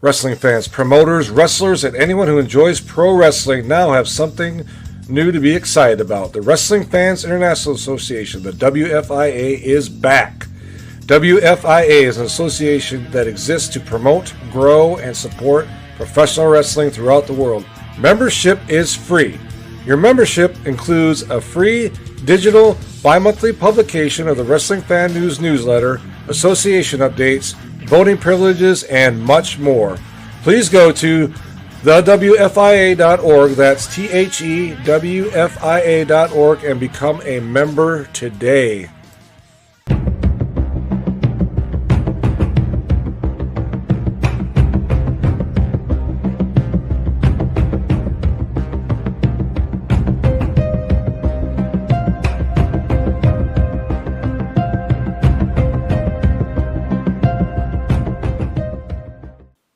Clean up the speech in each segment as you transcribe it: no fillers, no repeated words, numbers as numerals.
Wrestling fans, promoters, wrestlers, and anyone who enjoys pro wrestling now have something new to be excited about. The Wrestling Fans International Association, the WFIA, is back. WFIA is an association that exists to promote, grow, and support professional wrestling throughout the world. Membership is free. Your membership includes a free digital bi-monthly publication of the Wrestling Fan News newsletter, association updates, voting privileges, and much more. Please go to thewfia.org, that's THEWFIA.org, and become a member today.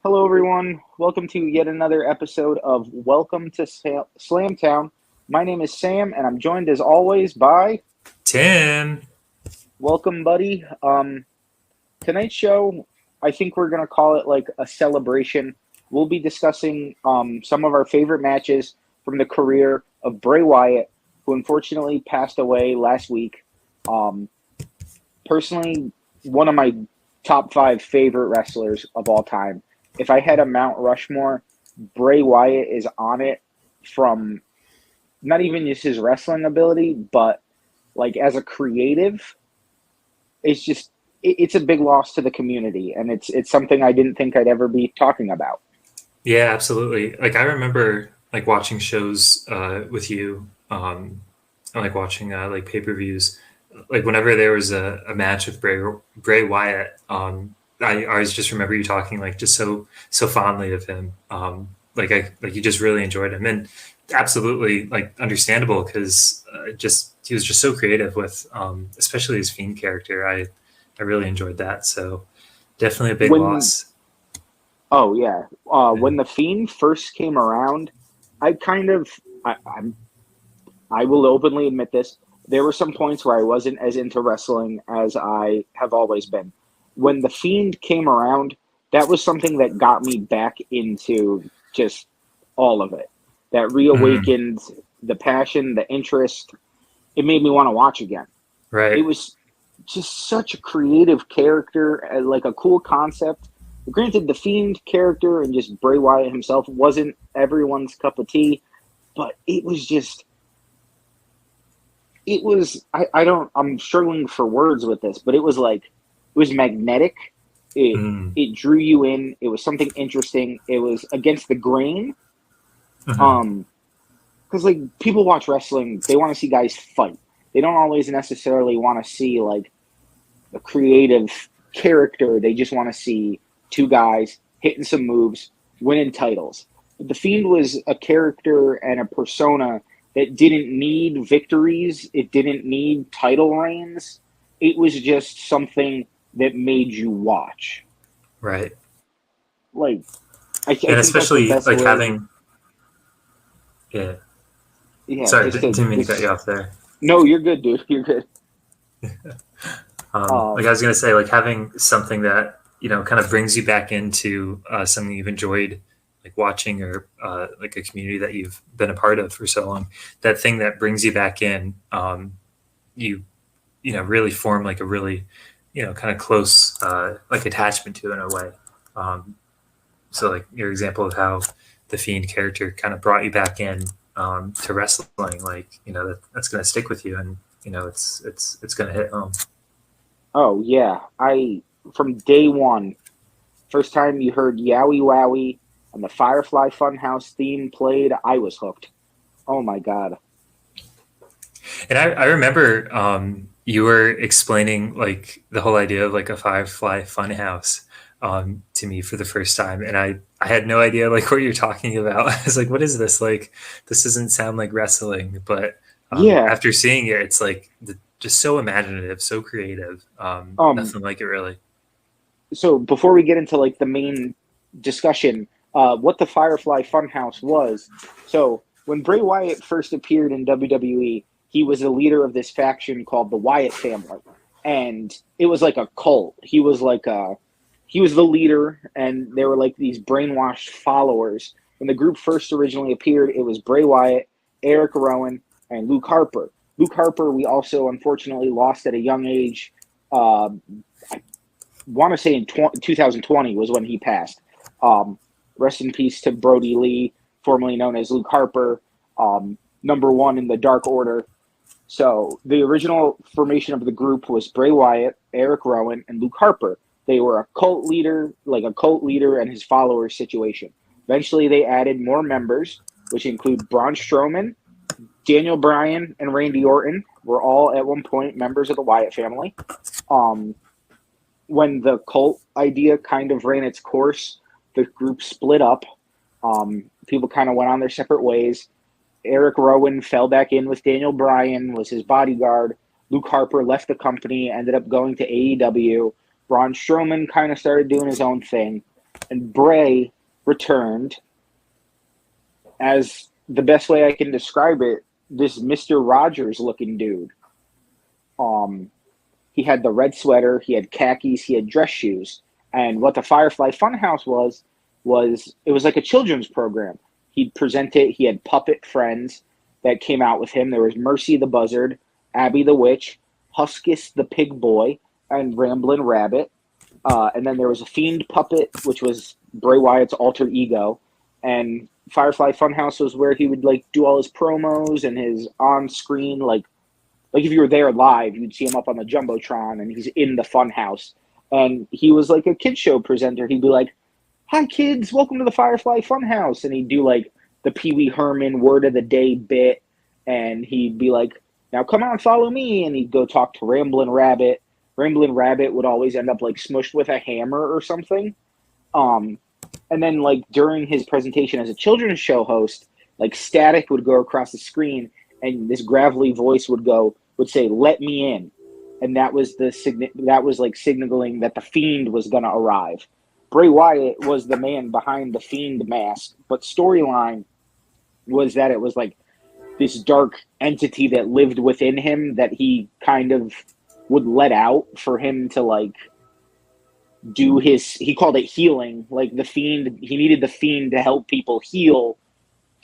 Hello, everyone. Welcome to yet another episode of Welcome to Slamtown. My name is Sam, and I'm joined as always by Tim. Welcome, buddy. Tonight's show, I think we're going to call it like a celebration. We'll be discussing some of our favorite matches from the career of Bray Wyatt, who unfortunately passed away last week. Personally, one of my top 5 favorite wrestlers of all time. If I had a Mount Rushmore, Bray Wyatt is on it, from not even just his wrestling ability, but like as a creative. It's just it's a big loss to the community, and it's something I didn't think I'd ever be talking about. Yeah, absolutely. Like I remember like watching shows with you, and like watching like pay-per-views. Like whenever there was a match with Bray Wyatt, I always just remember you talking like just so fondly of him. Like you just really enjoyed him, and absolutely like understandable because he was just so creative with especially his Fiend character. I really enjoyed that. So definitely a big loss. Oh yeah, when the Fiend first came around, I will openly admit this. There were some points where I wasn't as into wrestling as I have always been. When the Fiend came around, that was something that got me back into just all of it. That reawakened the passion, the interest. It made me want to watch again. Right. It was just such a creative character, like a cool concept. Granted, the Fiend character and just Bray Wyatt himself wasn't everyone's cup of tea, but it was just... It was... I'm struggling for words with this, but it was like... It was magnetic. It drew you in. It was something interesting. It was against the grain. Because like people watch wrestling, they want to see guys fight. They don't always necessarily want to see like a creative character. They just want to see 2 guys hitting some moves, winning titles. The Fiend was a character and a persona that didn't need victories. It didn't need title reigns. It was just something that made you watch. Right. Like, and especially like having, yeah. Sorry, didn't mean to cut you off there. No, you're good, dude. You're good. Like I was gonna say, like having something that kind of brings you back into something you've enjoyed, like watching, or like a community that you've been a part of for so long. That thing that brings you back in, you really form like a really kind of close like attachment to it in a way. So like your example of how the Fiend character kind of brought you back in to wrestling, like that's going to stick with you, and it's going to hit home. Oh yeah, from day one, first time you heard Yowie Wowie and the Firefly Funhouse theme played, I was hooked. Oh my god. And I remember you were explaining like the whole idea of like a Firefly Funhouse to me for the first time, and I had no idea like what you're talking about. I was like, what is this? Like, this doesn't sound like wrestling, but after seeing it, it's like just so imaginative, so creative. Nothing like it, really. So before we get into like the main discussion, what the Firefly Funhouse was. So when Bray Wyatt first appeared in WWE, he was the leader of this faction called the Wyatt family. And it was like a cult. He was like he was the leader, and they were like these brainwashed followers. When the group first originally appeared, it was Bray Wyatt, Eric Rowan, and Luke Harper. Luke Harper, we also unfortunately lost at a young age. I want to say in 2020 was when he passed. Rest in peace to Brody Lee, formerly known as Luke Harper, number one in the Dark Order. So the original formation of the group was Bray Wyatt, Eric Rowan, and Luke Harper. They were a cult leader and his followers situation. Eventually, they added more members, which include Braun Strowman, Daniel Bryan, and Randy Orton were all at one point members of the Wyatt family. When the cult idea kind of ran its course, the group split up. People kind of went on their separate ways. Eric Rowan fell back in with Daniel Bryan, was his bodyguard. Luke Harper left the company, ended up going to AEW. Braun Strowman kind of started doing his own thing. And Bray returned as, the best way I can describe it, this Mr. Rogers-looking dude. He had the red sweater, he had khakis, he had dress shoes. And what the Firefly Funhouse was it was like a children's program. He'd present it. He had puppet friends that came out with him. There was Mercy the Buzzard, Abby the Witch, Huskus the Pig Boy, and Ramblin' Rabbit. And then there was a Fiend puppet, which was Bray Wyatt's alter ego. And Firefly Funhouse was where he would like do all his promos and his on-screen, like if you were there live, you'd see him up on the Jumbotron, and he's in the Funhouse. And he was like a kid show presenter. He'd be like, "Hi kids, welcome to the Firefly Funhouse," and he'd do like the Pee Wee Herman word of the day bit, and he'd be like, "Now come on, follow me," and he'd go talk to Ramblin' Rabbit. Ramblin' Rabbit would always end up like smushed with a hammer or something. And then like during his presentation as a children's show host, like static would go across the screen, and this gravelly voice would say, "Let me in," and that was like signaling that the Fiend was going to arrive. Bray Wyatt was the man behind the Fiend mask, but storyline was that it was like this dark entity that lived within him that he kind of would let out for him to like do he called it healing. Like the Fiend, he needed the Fiend to help people heal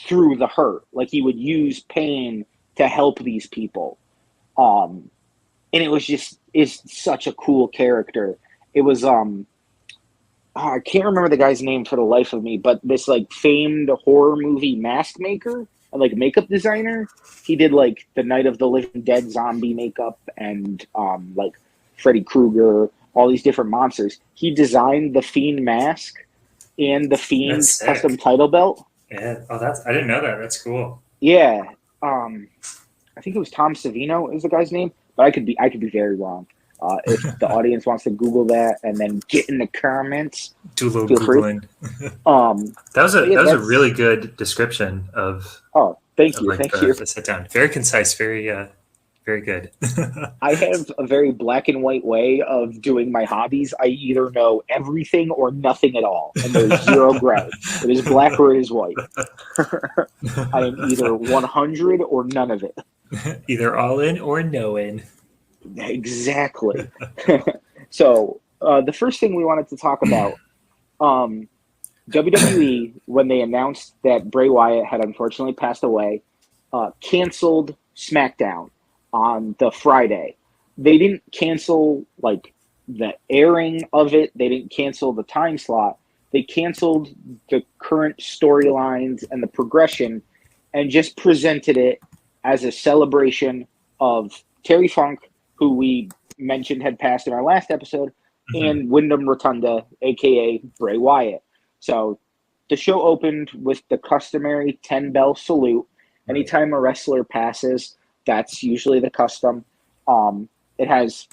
through the hurt. Like he would use pain to help these people. And it was is such a cool character. It was, I can't remember the guy's name for the life of me, but this like famed horror movie mask maker and like makeup designer, he did like the Night of the Living Dead zombie makeup and like Freddy Krueger, all these different monsters. He designed the Fiend mask and the Fiend custom title belt. Yeah. Oh, I didn't know that. That's cool. Yeah. I think it was Tom Savino is the guy's name, but I could be very wrong. If the audience wants to Google that and then get in the comments, do a little Googling. That was a really good description of. Oh, thank you. The sit down. Very concise. Very good. I have a very black and white way of doing my hobbies. I either know everything or nothing at all, and there's zero gray. It is black or it is white. I am either 100 or none of it. Either all in or no in. Exactly. So the first thing we wanted to talk about, WWE, when they announced that Bray Wyatt had unfortunately passed away, canceled SmackDown on the Friday. They didn't cancel like the airing of it. They didn't cancel the time slot. They canceled the current storylines and the progression and just presented it as a celebration of Terry Funk, who we mentioned had passed in our last episode, and Wyndham Rotunda, a.k.a. Bray Wyatt. So the show opened with the customary 10-bell salute. Anytime a wrestler passes, that's usually the custom. It has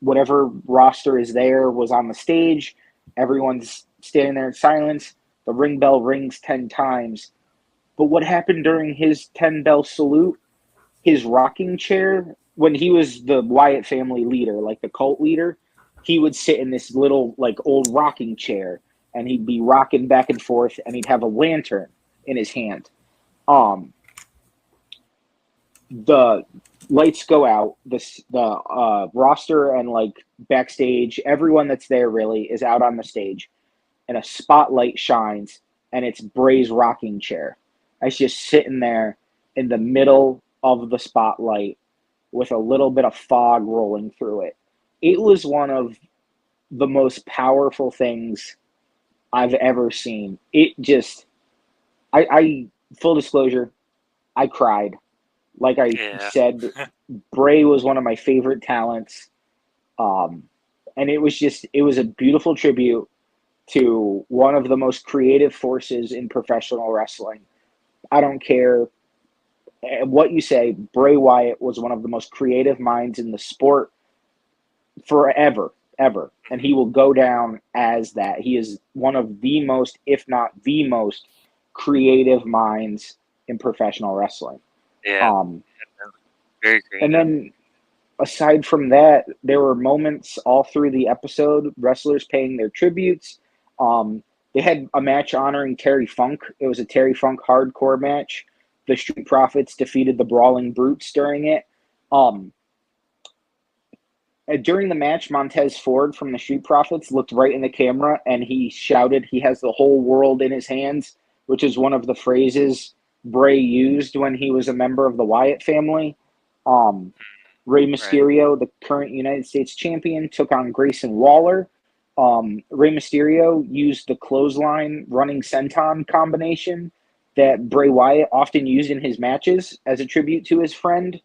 whatever roster is there was on the stage. Everyone's standing there in silence. The ring bell rings 10 times. But what happened during his 10-bell salute, his rocking chair, when he was the Wyatt family leader, like the cult leader, he would sit in this little like old rocking chair, and he'd be rocking back and forth, and he'd have a lantern in his hand. The lights go out. The roster and like backstage, everyone that's there really is out on the stage, and a spotlight shines, and it's Bray's rocking chair. It's just sitting there in the middle of the spotlight with a little bit of fog rolling through it. It was one of the most powerful things I've ever seen. It just, I full disclosure, I cried. Like I said, Bray was one of my favorite talents. And it was a beautiful tribute to one of the most creative forces in professional wrestling. I don't care what you say, Bray Wyatt was one of the most creative minds in the sport forever, ever. And he will go down as that. He is one of the most, if not the most, creative minds in professional wrestling. Yeah. Very creative. And then aside from that, there were moments all through the episode, wrestlers paying their tributes. They had a match honoring Terry Funk. It was a Terry Funk hardcore match. The Street Profits defeated the Brawling Brutes during it. During the match, Montez Ford from the Street Profits looked right in the camera and he shouted, "He has the whole world in his hands," which is one of the phrases Bray used when he was a member of the Wyatt family. Rey Mysterio, the current United States champion, took on Grayson Waller. Rey Mysterio used the clothesline running senton combination that Bray Wyatt often used in his matches as a tribute to his friend.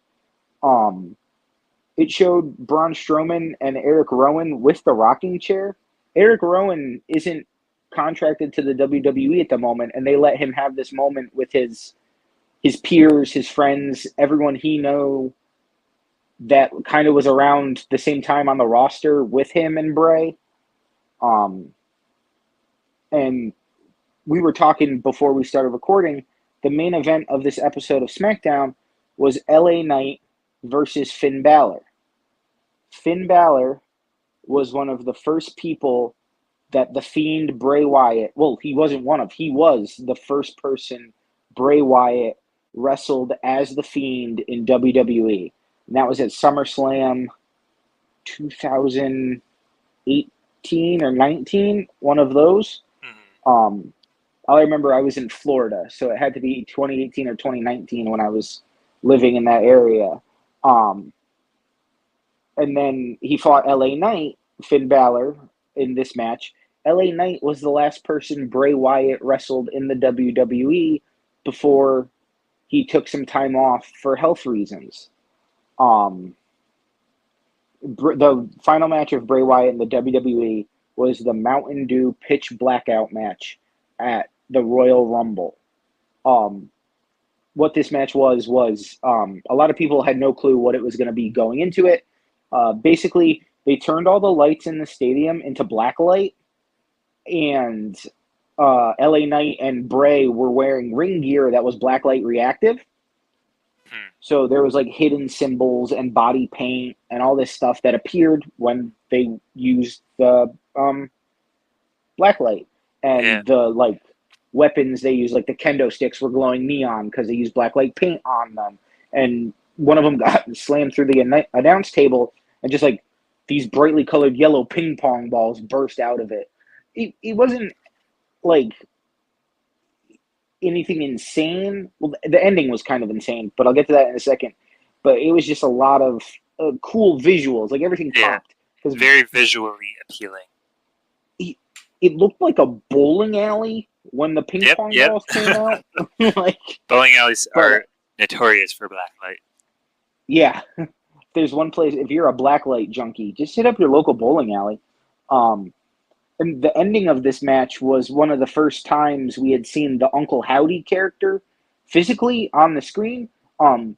It showed Braun Strowman and Eric Rowan with the rocking chair. Eric Rowan isn't contracted to the WWE at the moment, and they let him have this moment with his peers, his friends, everyone he know that kind of was around the same time on the roster with him and Bray. And we were talking before we started recording, the main event of this episode of SmackDown was LA Knight versus Finn Balor. Finn Balor was one of the first people that the Fiend Bray Wyatt, he was the first person Bray Wyatt wrestled as the Fiend in WWE. And that was at SummerSlam 2018 or 19, one of those. All I remember, I was in Florida, so it had to be 2018 or 2019 when I was living in that area. And then he fought LA Knight, Finn Balor, in this match. LA Knight was the last person Bray Wyatt wrestled in the WWE before he took some time off for health reasons. The final match of Bray Wyatt in the WWE was the Mountain Dew Pitch Blackout match at the Royal Rumble. What this match was a lot of people had no clue what it was going to be going into it. Basically, they turned all the lights in the stadium into black light, and LA Knight and Bray were wearing ring gear that was blacklight reactive. So there was like hidden symbols and body paint and all this stuff that appeared when they used the blacklight. And the like weapons they used, like the kendo sticks, were glowing neon because they used blacklight paint on them. And one of them got slammed through the announce table, and just like these brightly colored yellow ping pong balls burst out of it. It wasn't like anything insane. Well, the ending was kind of insane, but I'll get to that in a second. But it was just a lot of cool visuals. Like everything popped. It was very visually appealing. It looked like a bowling alley when the ping pong balls came out. Bowling alleys are notorious for blacklight. Yeah. There's one place, if you're a blacklight junkie, just hit up your local bowling alley. And the ending of this match was one of the first times we had seen the Uncle Howdy character physically on the screen. A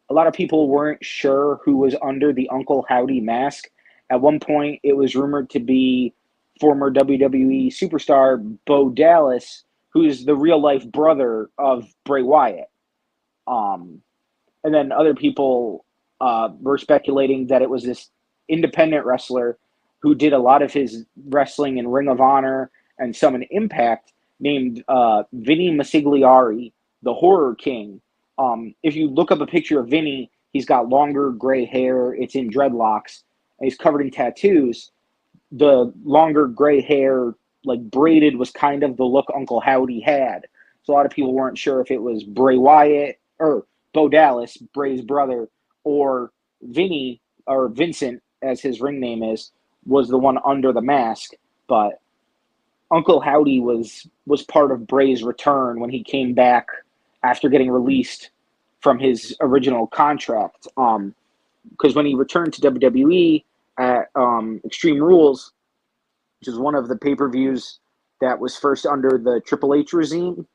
lot of people weren't sure who was under the Uncle Howdy mask. At one point, it was rumored to be former WWE superstar Bo Dallas, who's the real-life brother of Bray Wyatt. And then other people were speculating that it was this independent wrestler who did a lot of his wrestling in Ring of Honor and some in Impact, named Vinny Masigliari, the Horror King. If you look up a picture of Vinny, He's got longer gray hair. It's in dreadlocks, and he's covered in tattoos. The longer gray hair, like braided, was kind of the look Uncle Howdy had. So a lot of people weren't sure if it was Bray Wyatt or Bo Dallas, Bray's brother, or Vinny or Vincent, as his ring name is, was the one under the mask. But Uncle Howdy was part of Bray's return when he came back after getting released from his original contract. Because when he returned to WWE at Extreme Rules, which is one of the pay-per-views that was first under the Triple H regime,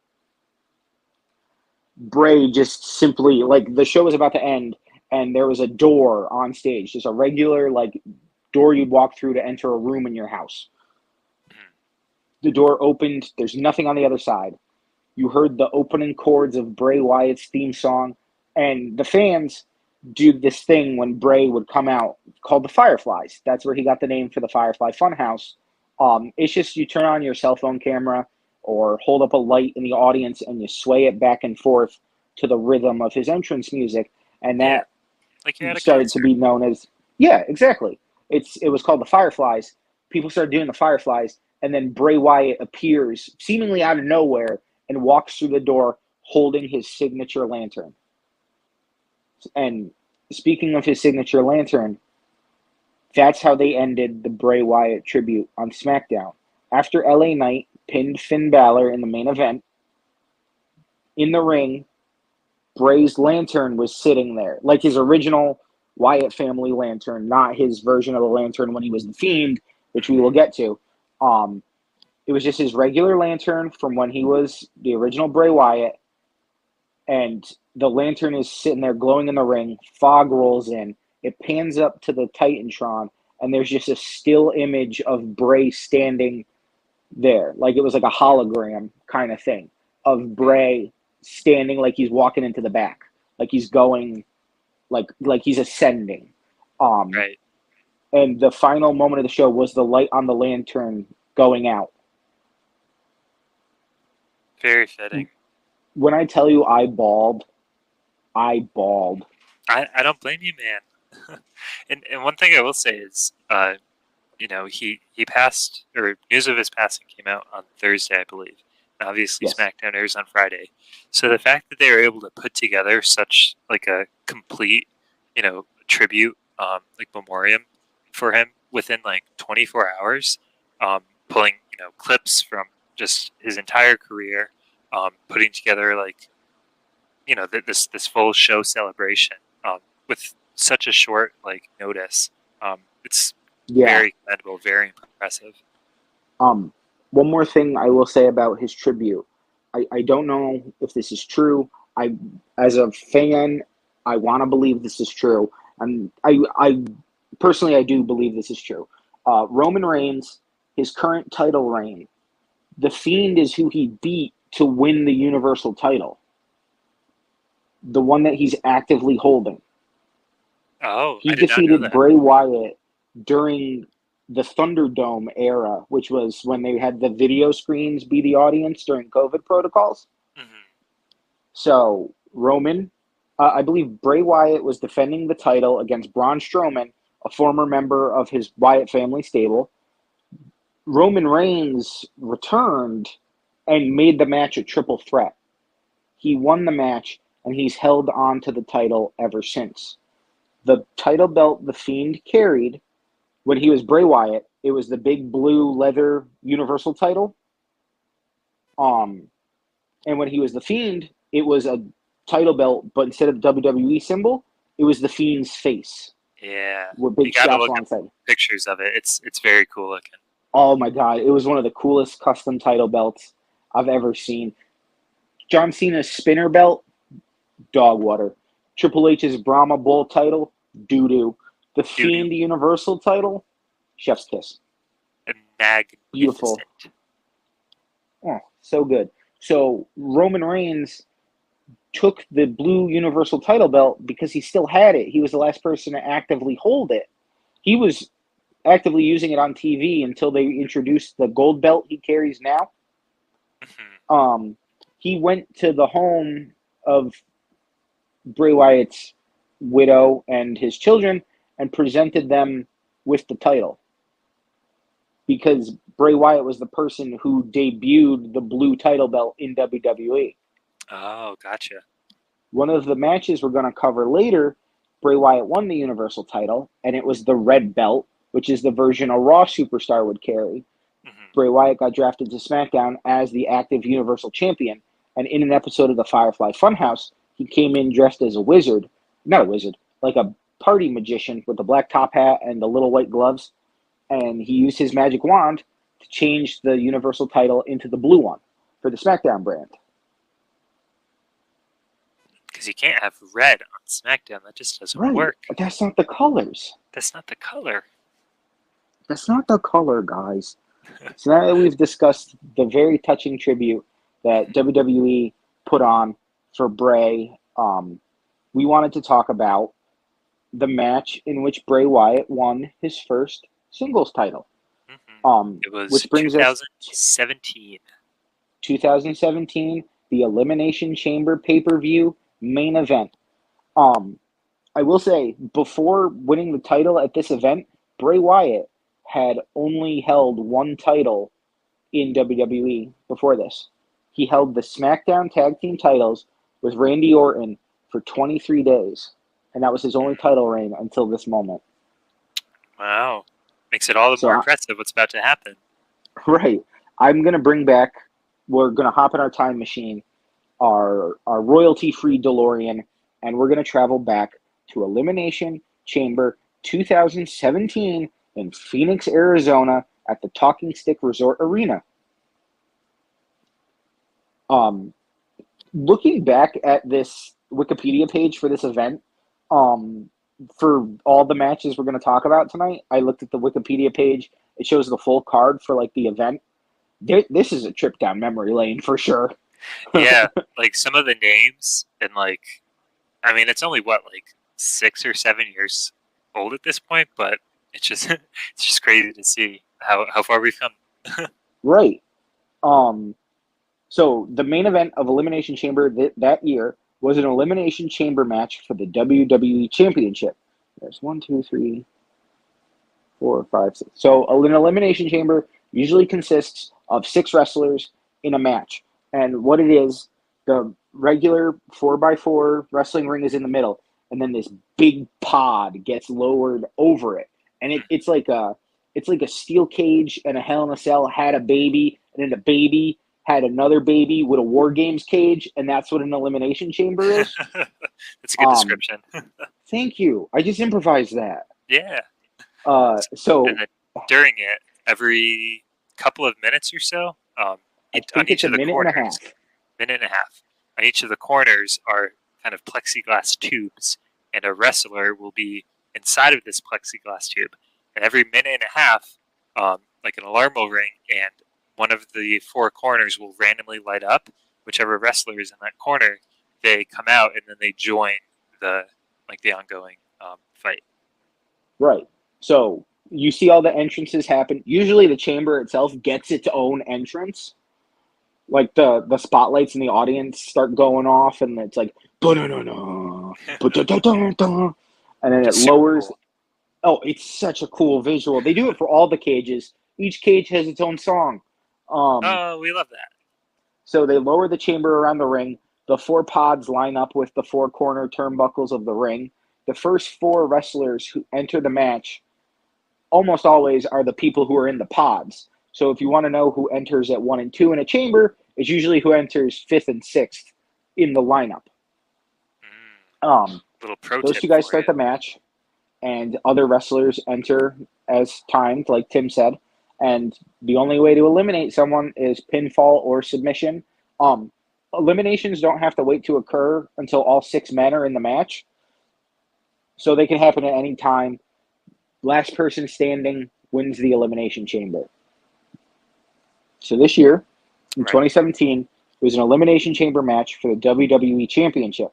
Bray just simply, like, the show was about to end, and there was a door on stage, just a regular, like, door you'd walk through to enter a room in your house. The door opened. There's nothing on the other side. You heard the opening chords of Bray Wyatt's theme song, and the fans do this thing when Bray would come out called the Fireflies. That's where he got the name for the Firefly Funhouse. It's just you turn on your cell phone camera or hold up a light in the audience and you sway it back and forth to the rhythm of his entrance music, and that started to be known as, yeah, exactly. It was called the Fireflies. People started doing the Fireflies, and then Bray Wyatt appears seemingly out of nowhere and walks through the door holding his signature lantern. And speaking of his signature lantern, that's how they ended the Bray Wyatt tribute on SmackDown. After LA Knight pinned Finn Balor in the main event, in the ring, Bray's lantern was sitting there, like his original Wyatt family lantern, not his version of the lantern when he was the Fiend, which we will get to. It was just his regular lantern from when he was the original Bray Wyatt, and the lantern is sitting there glowing in the ring. Fog rolls in. It pans up to the Titantron, and there's just a still image of Bray standing there. Like it was like a hologram kind of thing of Bray standing like he's walking into the back. Like he's going, like he's ascending. Right. And the final moment of the show was the light on the lantern going out. Very fitting. When I tell you I bawled. I don't blame you, man. and one thing I will say is, he passed, or news of his passing came out on Thursday, I believe. And obviously, Yes. SmackDown airs on Friday. So the fact that they were able to put together such like a complete, tribute, like memoriam for him within like 24 hours, pulling clips from just his entire career, putting together like this full show celebration with such a short like notice. It's very commendable, very impressive. One more thing I will say about his tribute. I don't know if this is true. As a fan, I want to believe this is true. And I personally, I do believe this is true. Roman Reigns, his current title reign, The Fiend is who he beat to win the Universal title. The one that he's actively holding. Oh, he I did defeated not know that. Bray Wyatt during the Thunderdome era, which was when they had the video screens be the audience during COVID protocols. Mm-hmm. So Roman, I believe Bray Wyatt was defending the title against Braun Strowman, a former member of his Wyatt family stable. Roman Reigns returned and made the match a triple threat. He won the match, and he's held on to the title ever since. The title belt The Fiend carried, when he was Bray Wyatt, it was the big blue leather Universal title. And when he was The Fiend, it was a title belt, but instead of the WWE symbol, it was The Fiend's face. Yeah. With big You gotta straps look alongside. at pictures of it. It's very cool looking. Oh my God, it was one of the coolest custom title belts I've ever seen. John Cena's spinner belt, dog water. Triple H's Brahma Bull title, doo-doo. The Fiend Universal title, chef's kiss. Magnificent. Beautiful. Oh, so good. So Roman Reigns took the blue Universal title belt because he still had it. He was the last person to actively hold it. He was actively using it on TV until they introduced the gold belt he carries now. Mm-hmm. He went to the home of Bray Wyatt's widow and his children and presented them with the title. Because Bray Wyatt was the person who debuted the blue title belt in WWE. Oh, gotcha. One of the matches we're going to cover later, Bray Wyatt won the Universal title, and it was the red belt, which is the version a Raw superstar would carry. Mm-hmm. Bray Wyatt got drafted to SmackDown as the active Universal Champion, and in an episode of the Firefly Funhouse, he came in dressed as a wizard. Not a wizard, like a party magician with the black top hat and the little white gloves. And he used his magic wand to change the Universal title into the blue one for the SmackDown brand. Because you can't have red on SmackDown. That just doesn't work. That's not the colors. That's not the color. That's not the color, guys. So now that we've discussed the very touching tribute that WWE put on for Bray, we wanted to talk about the match in which Bray Wyatt won his first singles title. Mm-hmm. It was which brings 2017. 2017, the Elimination Chamber pay-per-view main event. I will say, before winning the title at this event, Bray Wyatt had only held one title in WWE before this. He held the SmackDown Tag Team titles with Randy Orton for 23 days, and that was his only title reign until this moment. Wow. Makes it all the more impressive what's about to happen. Right. I'm going to bring back, we're going to hop in our time machine, our royalty-free DeLorean, and we're going to travel back to Elimination Chamber 2017 in Phoenix, Arizona at the Talking Stick Resort Arena. Looking back at this Wikipedia page for this event, for all the matches we're going to talk about tonight, I looked at the Wikipedia page. It shows the full card for like the event. This is a trip down memory lane for sure. Yeah, like some of the names and like, I mean, it's only what, like 6 or 7 years old at this point, but it's just crazy to see how far we've come. Right. So the main event of Elimination Chamber that year was an Elimination Chamber match for the WWE Championship. There's 1, 2, 3, 4, 5, 6. So an Elimination Chamber usually consists of 6 wrestlers in a match. And what it is, the regular 4x4 wrestling ring is in the middle, and then this big pod gets lowered over it. And it's like a steel cage, and a Hell in a Cell had a baby, and then the baby had another baby with a War Games cage, and that's what an Elimination Chamber is. That's a good description. Thank you. I just improvised that. Yeah. So and then during it, every couple of minutes or so, on each of the corners, minute and a half. On each of the corners are kind of plexiglass tubes, and a wrestler will be inside of this plexiglass tube. And every minute and a half, like an alarm will ring, and one of the 4 corners will randomly light up. Whichever wrestler is in that corner, they come out and then they join the ongoing fight. Right. So you see all the entrances happen. Usually the chamber itself gets its own entrance. Like the spotlights in the audience start going off, and it's like, and then it lowers. Cool. Oh, it's such a cool visual. They do it for all the cages. Each cage has its own song. Oh, we love that. So they lower the chamber around the ring. The 4 pods line up with the 4 corner turnbuckles of the ring. The first 4 wrestlers who enter the match almost always are the people who are in the pods. So if you want to know who enters at 1 and 2 in a chamber, it's usually who enters 5th and 6th in the lineup. Little pro those tip 2 guys start the match, and other wrestlers enter as timed, like Tim said. And the only way to eliminate someone is pinfall or submission. Eliminations don't have to wait to occur until all 6 men are in the match. So they can happen at any time. Last person standing wins the Elimination Chamber. So this year, in 2017, it was an Elimination Chamber match for the WWE Championship.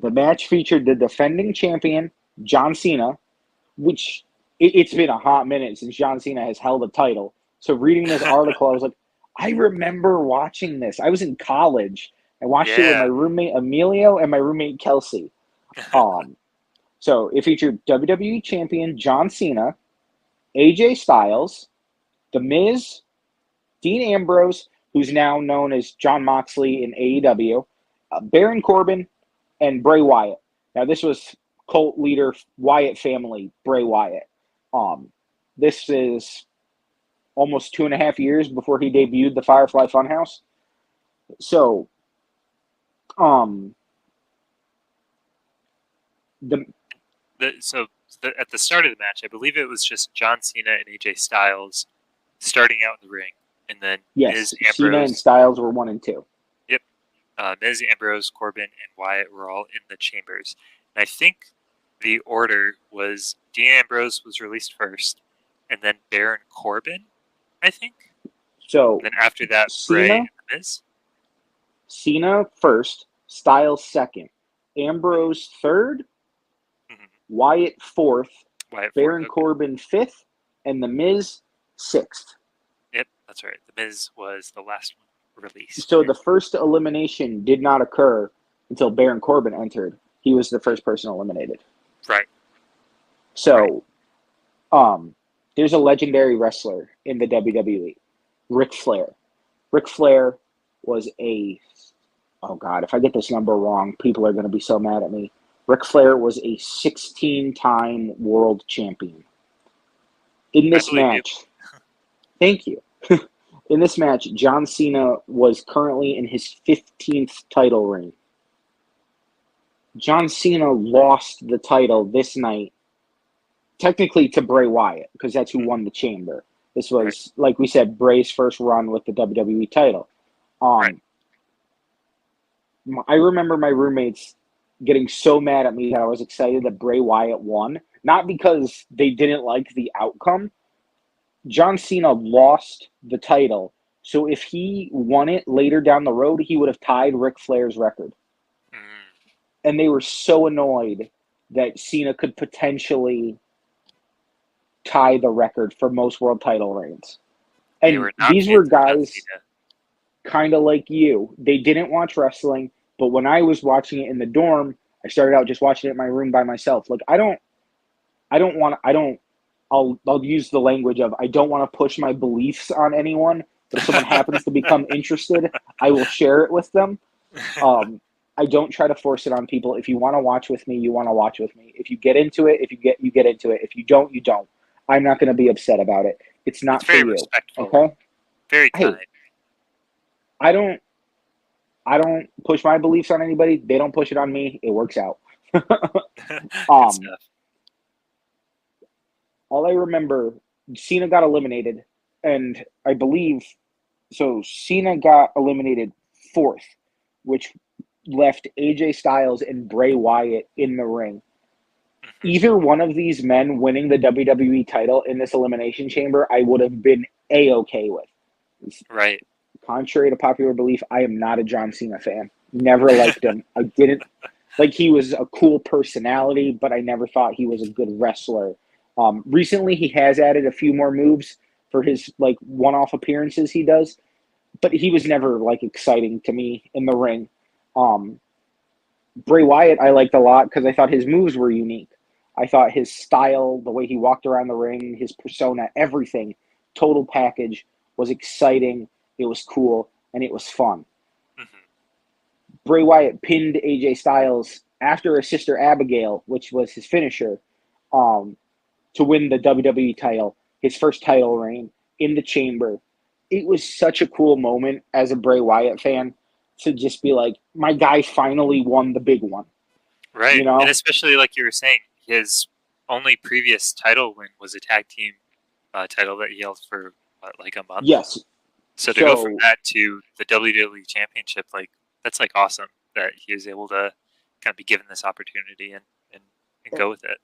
The match featured the defending champion, John Cena, which it's been a hot minute since John Cena has held a title. So reading this article, I was like, I remember watching this. I was in college. I watched it with my roommate Emilio and my roommate Kelsey. So it featured WWE Champion John Cena, AJ Styles, The Miz, Dean Ambrose, who's now known as Jon Moxley in AEW, Baron Corbin, and Bray Wyatt. Now, this was cult leader Wyatt family, Bray Wyatt. This is almost 2.5 years before he debuted the Firefly Funhouse. So, at the start of the match, I believe it was just John Cena and AJ Styles starting out in the ring, and then yes, Miz, Ambrose, Cena and Styles were 1 and 2. Yep, Miz, Ambrose, Corbin, and Wyatt were all in the chambers. And I think the order was Dean Ambrose was released first, and then Baron Corbin, I think. So and then after that, Bray and Miz. Cena first, Styles second, Ambrose third, Wyatt fourth, Baron Corbin fifth, and The Miz sixth. Yep, that's right. The Miz was the last one released. So the first elimination did not occur until Baron Corbin entered. He was the first person eliminated. Right. So, there's a legendary wrestler in the WWE, Ric Flair. Ric Flair was oh God, if I get this number wrong, people are going to be so mad at me. Ric Flair was a 16-time world champion. In this match, thank you. In this match, John Cena was currently in his 15th title reign. John Cena lost the title this night, technically to Bray Wyatt, because that's who won the chamber. This was, like we said, Bray's first run with the WWE title. I remember my roommates getting so mad at me that I was excited that Bray Wyatt won. Not because they didn't like the outcome. John Cena lost the title, so if he won it later down the road, he would have tied Ric Flair's record. And they were so annoyed that Cena could potentially tie the record for most world title reigns. And these were guys kind of like you. They didn't watch wrestling, but when I was watching it in the dorm, I started out just watching it in my room by myself. Like, I'll use the language of, I don't want to push my beliefs on anyone, but if someone happens to become interested, I will share it with them. I don't try to force it on people. If you want to watch with me, you want to watch with me. If you get into it, you get into it. If you don't, you don't. I'm not going to be upset about it. It's not for you. Very respectful. Okay? Very kind. Hey, I don't push my beliefs on anybody. They don't push it on me. It works out. All I remember, Cena got eliminated, and I believe, so Cena got eliminated fourth, which left AJ Styles and Bray Wyatt in the ring. Either one of these men winning the WWE title in this elimination chamber, I would have been A-okay with. Right. Contrary to popular belief, I am not a John Cena fan. Never liked him. I didn't, like, he was a cool personality, but I never thought he was a good wrestler. Recently, he has added a few more moves for his, like, one-off appearances he does, but he was never, like, exciting to me in the ring. Bray Wyatt I liked a lot because I thought his moves were unique. I thought his style, the way he walked around the ring, his persona, everything, total package was exciting, it was cool, and it was fun. Bray Wyatt pinned AJ Styles after a Sister Abigail, which was his finisher, to win the WWE title, his first title reign in the chamber. It was such a cool moment as a Bray Wyatt fan to just be like, my guy finally won the big one. Right. You know? And especially like you were saying, his only previous title win was a tag team title that he held for like a month. Yes. So to go from that to the WWE Championship, like, that's like awesome that he was able to kind of be given this opportunity and go with it.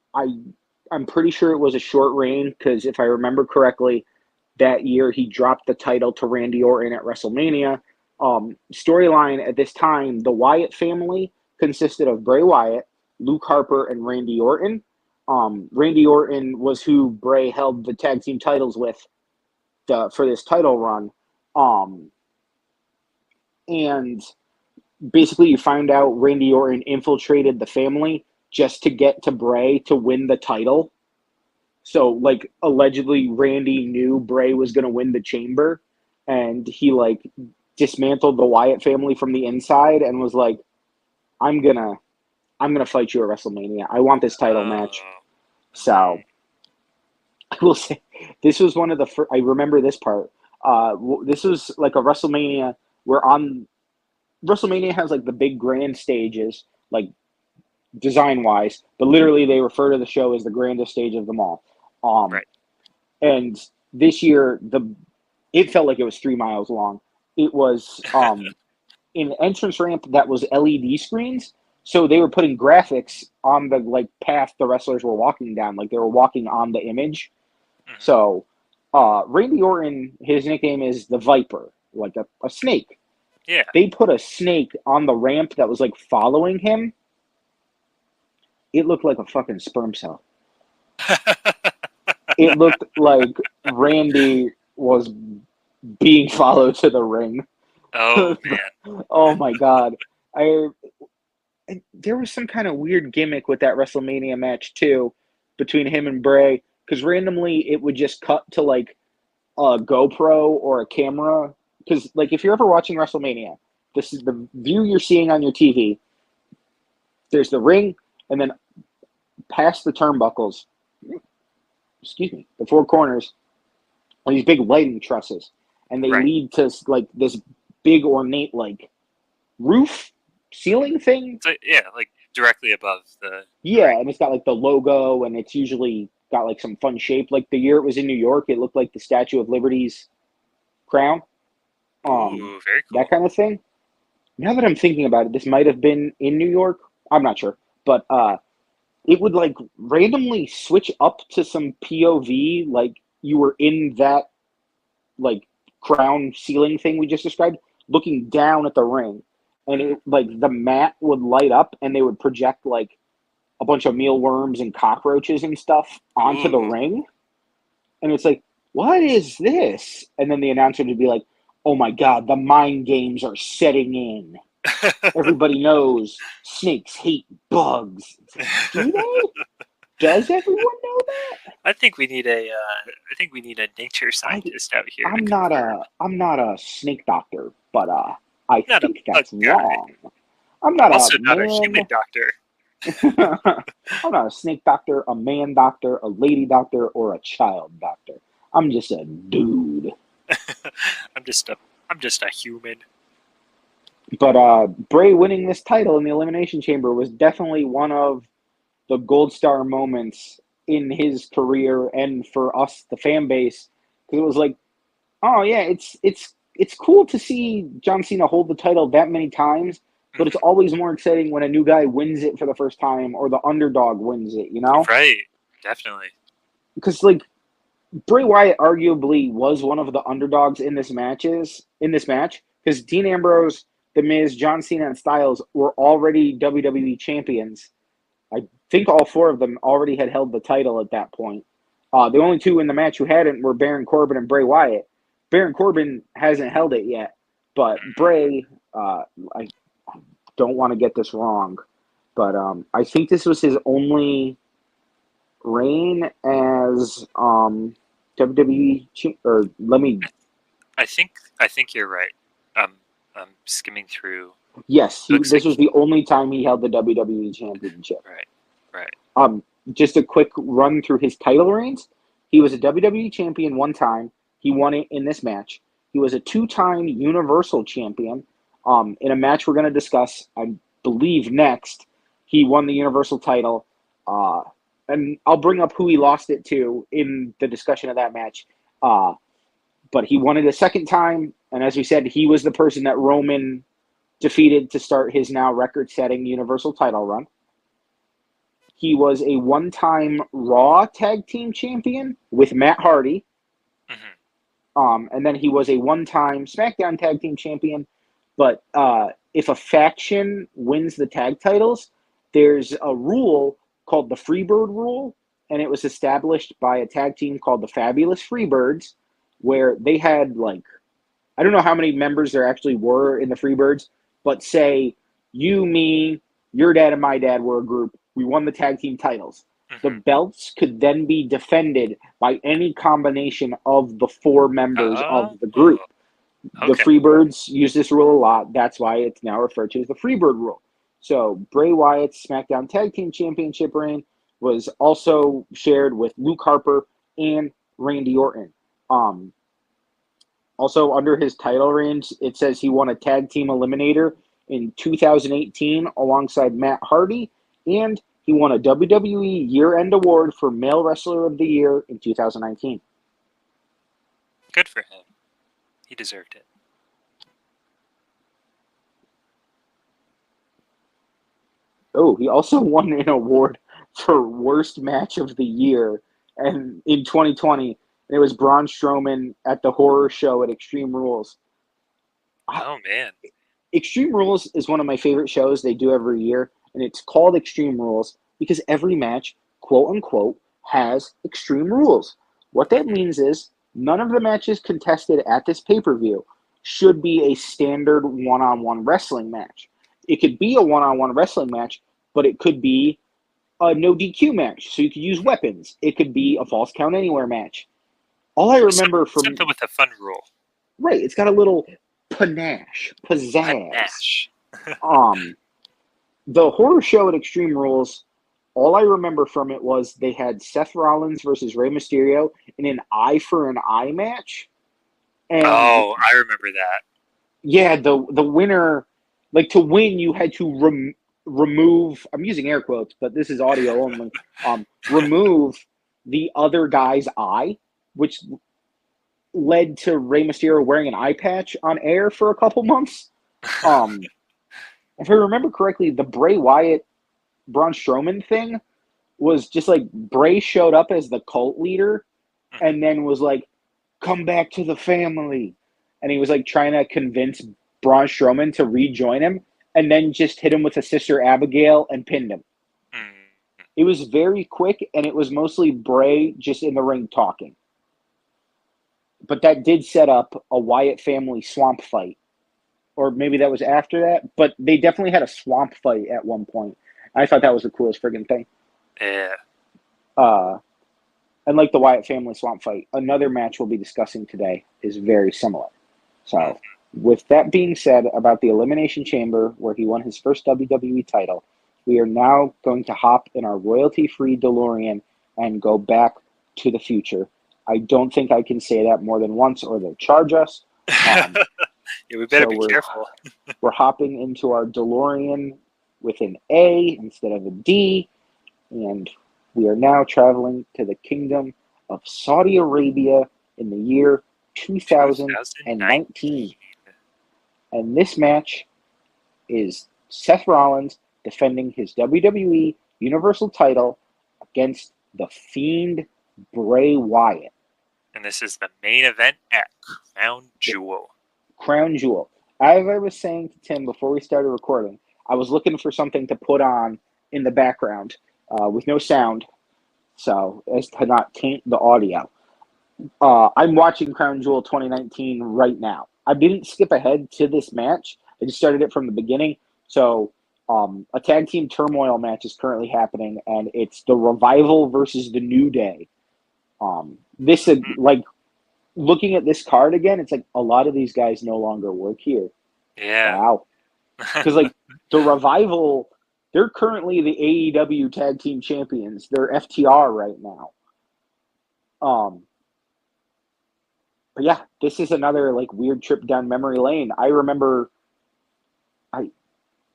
I'm pretty sure it was a short reign because if I remember correctly, that year he dropped the title to Randy Orton at WrestleMania. Storyline at this time, the Wyatt family consisted of Bray Wyatt, Luke Harper, and Randy Orton. Randy Orton was who Bray held the tag team titles with for this title run. And basically you find out Randy Orton infiltrated the family just to get to Bray to win the title. So, like, allegedly Randy knew Bray was going to win the Chamber, and he, like, dismantled the Wyatt family from the inside and was like, I'm gonna fight you at WrestleMania. I want this title match. So, I will say, this was one of the first, I remember this part. This was like a WrestleMania where WrestleMania has like the big grand stages, like design-wise, but literally they refer to the show as the grandest stage of them all. Right. And this year, it felt like it was 3 miles long. It was an entrance ramp that was LED screens, so they were putting graphics on the like path the wrestlers were walking down, like they were walking on the image. Mm-hmm. So, Randy Orton, his nickname is the Viper, like a snake. Yeah. They put a snake on the ramp that was like following him. It looked like a fucking sperm cell. It looked like Randy was being followed to the ring. Oh man. Oh my god. There was some kind of weird gimmick with that WrestleMania match too, between him and Bray, because randomly it would just cut to like a GoPro or a camera. Because like if you're ever watching WrestleMania, this is the view you're seeing on your TV. There's the ring, and then past the turnbuckles, the 4 corners, are these big lighting trusses, and they lead to like this big ornate like roof ceiling thing. So, yeah, like directly above the. Yeah, and it's got like the logo, and it's usually got like some fun shape. Like the year it was in New York, it looked like the Statue of Liberty's crown. Ooh, very cool. That kind of thing. Now that I'm thinking about it, this might have been in New York. I'm not sure, but it would like randomly switch up to some POV, like you were in that like crown ceiling thing we just described, looking down at the ring, and it like the mat would light up, and they would project like a bunch of mealworms and cockroaches and stuff onto the ring, and it's like, what is this? And then the announcer would be like, oh my god, the mind games are setting in. Everybody knows snakes hate bugs. Do they? Does everyone know that? I think we need a nature scientist out here. I'm not a snake doctor, but I think that's wrong. I'm not also a not man. a human doctor. I'm not a snake doctor, a man doctor, a lady doctor, or a child doctor. I'm just a dude. I'm just a human. But Bray winning this title in the Elimination Chamber was definitely one of the gold star moments in his career and for us, the fan base, because it was like, oh yeah, it's cool to see John Cena hold the title that many times, but it's always more exciting when a new guy wins it for the first time or the underdog wins it, you know? Right, definitely. Because like Bray Wyatt arguably was one of the underdogs in this match, because Dean Ambrose, The Miz, John Cena, and Styles were already WWE champions. I think all 4 of them already had held the title at that point. The only 2 in the match who hadn't were Baron Corbin and Bray Wyatt. Baron Corbin hasn't held it yet, but Bray, I don't want to get this wrong, but I think this was his only reign as WWE or let me. I think you're right. I'm skimming through. Yes, this was the only time he held the WWE Championship. Right. Just a quick run through his title reigns. He was a WWE Champion 1 time. He won it in this match. He was a 2-time Universal Champion. In a match we're going to discuss, I believe next, he won the Universal title. And I'll bring up who he lost it to in the discussion of that match. But he won it a 2nd time, and as we said, he was the person that Roman defeated to start his now record-setting Universal title run. He was a 1-time Raw Tag Team Champion with Matt Hardy. Mm-hmm. And then he was a 1-time SmackDown Tag Team Champion. But if a faction wins the tag titles, there's a rule called the Freebird Rule, and it was established by a tag team called the Fabulous Freebirds, where they had, like, I don't know how many members there actually were in the Freebirds, but say you, me, your dad, and my dad were a group. we won the tag team titles. The belts could then be defended by any combination of the 4 members of the group. Okay. The Freebirds use this rule a lot. That's why it's now referred to as the Freebird rule. So Bray Wyatt's SmackDown Tag Team Championship reign was also shared with Luke Harper and Randy Orton. Also, under his title reigns, it says he won a Tag Team Eliminator in 2018 alongside Matt Hardy, and he won a WWE Year-End Award for Male Wrestler of the Year in 2019. Good for him. He deserved it. Oh, he also won an award for Worst Match of the Year and in 2020. It was Braun Strowman at the horror show at Extreme Rules. Oh, man. Extreme Rules is one of my favorite shows they do every year, and it's called Extreme Rules because every match, quote unquote, has extreme rules. What that means is none of the matches contested at this pay-per-view should be a standard one-on-one wrestling match. It could be a one-on-one wrestling match, but it could be a no DQ match, so you could use weapons. It could be a false count anywhere match. All I remember from something with a fun rule. Right, it's got a little pizzazz. The horror show at Extreme Rules, all I remember from it was they had Seth Rollins versus Rey Mysterio in an eye for an eye match. And I remember that. Yeah, the winner, like to win, you had to remove. I'm using air quotes, but this is audio only. Remove the other guy's eye, which led to Rey Mysterio wearing an eye patch on air for a couple months. If I remember correctly, the Bray Wyatt Braun Strowman thing was just like Bray showed up as the cult leader and then was like, come back to the family. And he was like trying to convince Braun Strowman to rejoin him and then just hit him with a Sister Abigail and pinned him. It was very quick, and it was mostly Bray just in the ring talking. But that did set up a Wyatt family swamp fight. Or maybe that was after that. But they definitely had a swamp fight at one point. I thought that was the coolest friggin' thing. Yeah. And like the Wyatt family swamp fight, another match we'll be discussing today is very similar. So, with that being said about the Elimination Chamber, where he won his first WWE title, we are now going to hop in our royalty-free DeLorean and go back to the future. I don't think I can say that more than once or they'll charge us. Yeah, we better be careful. We're hopping into our DeLorean with an A instead of a D, and we are now traveling to the kingdom of Saudi Arabia in the year 2019. And this match is Seth Rollins defending his WWE Universal title against the Fiend Bray Wyatt. And this is the main event at Crown Jewel. Crown Jewel. As I was saying to Tim before we started recording, I was looking for something to put on in the background with no sound, so as to not taint the audio. I'm watching Crown Jewel 2019 right now. I didn't skip ahead to this match. I just started it from the beginning. So a tag team turmoil match is currently happening, and it's the Revival versus the New Day. This is like looking at this card again. It's like a lot of these guys no longer work here. Yeah. Wow. Because like the Revival, they're currently the AEW Tag Team Champions. They're FTR right now. But yeah, this is another like weird trip down memory lane. I remember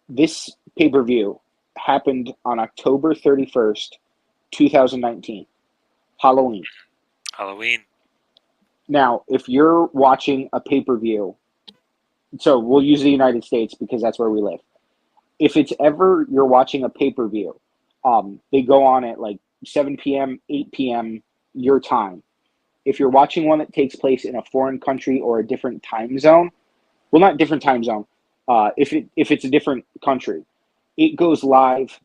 this pay-per-view happened on October 31st, 2019. Halloween. Now, if you're watching a pay-per-view, so we'll use the United States because that's where we live. If it's ever you're watching a pay-per-view, they go on at like 7 p.m., 8 p.m. your time. If you're watching one that takes place in a foreign country or a different time zone, well, not different time zone, if it's a different country, it goes live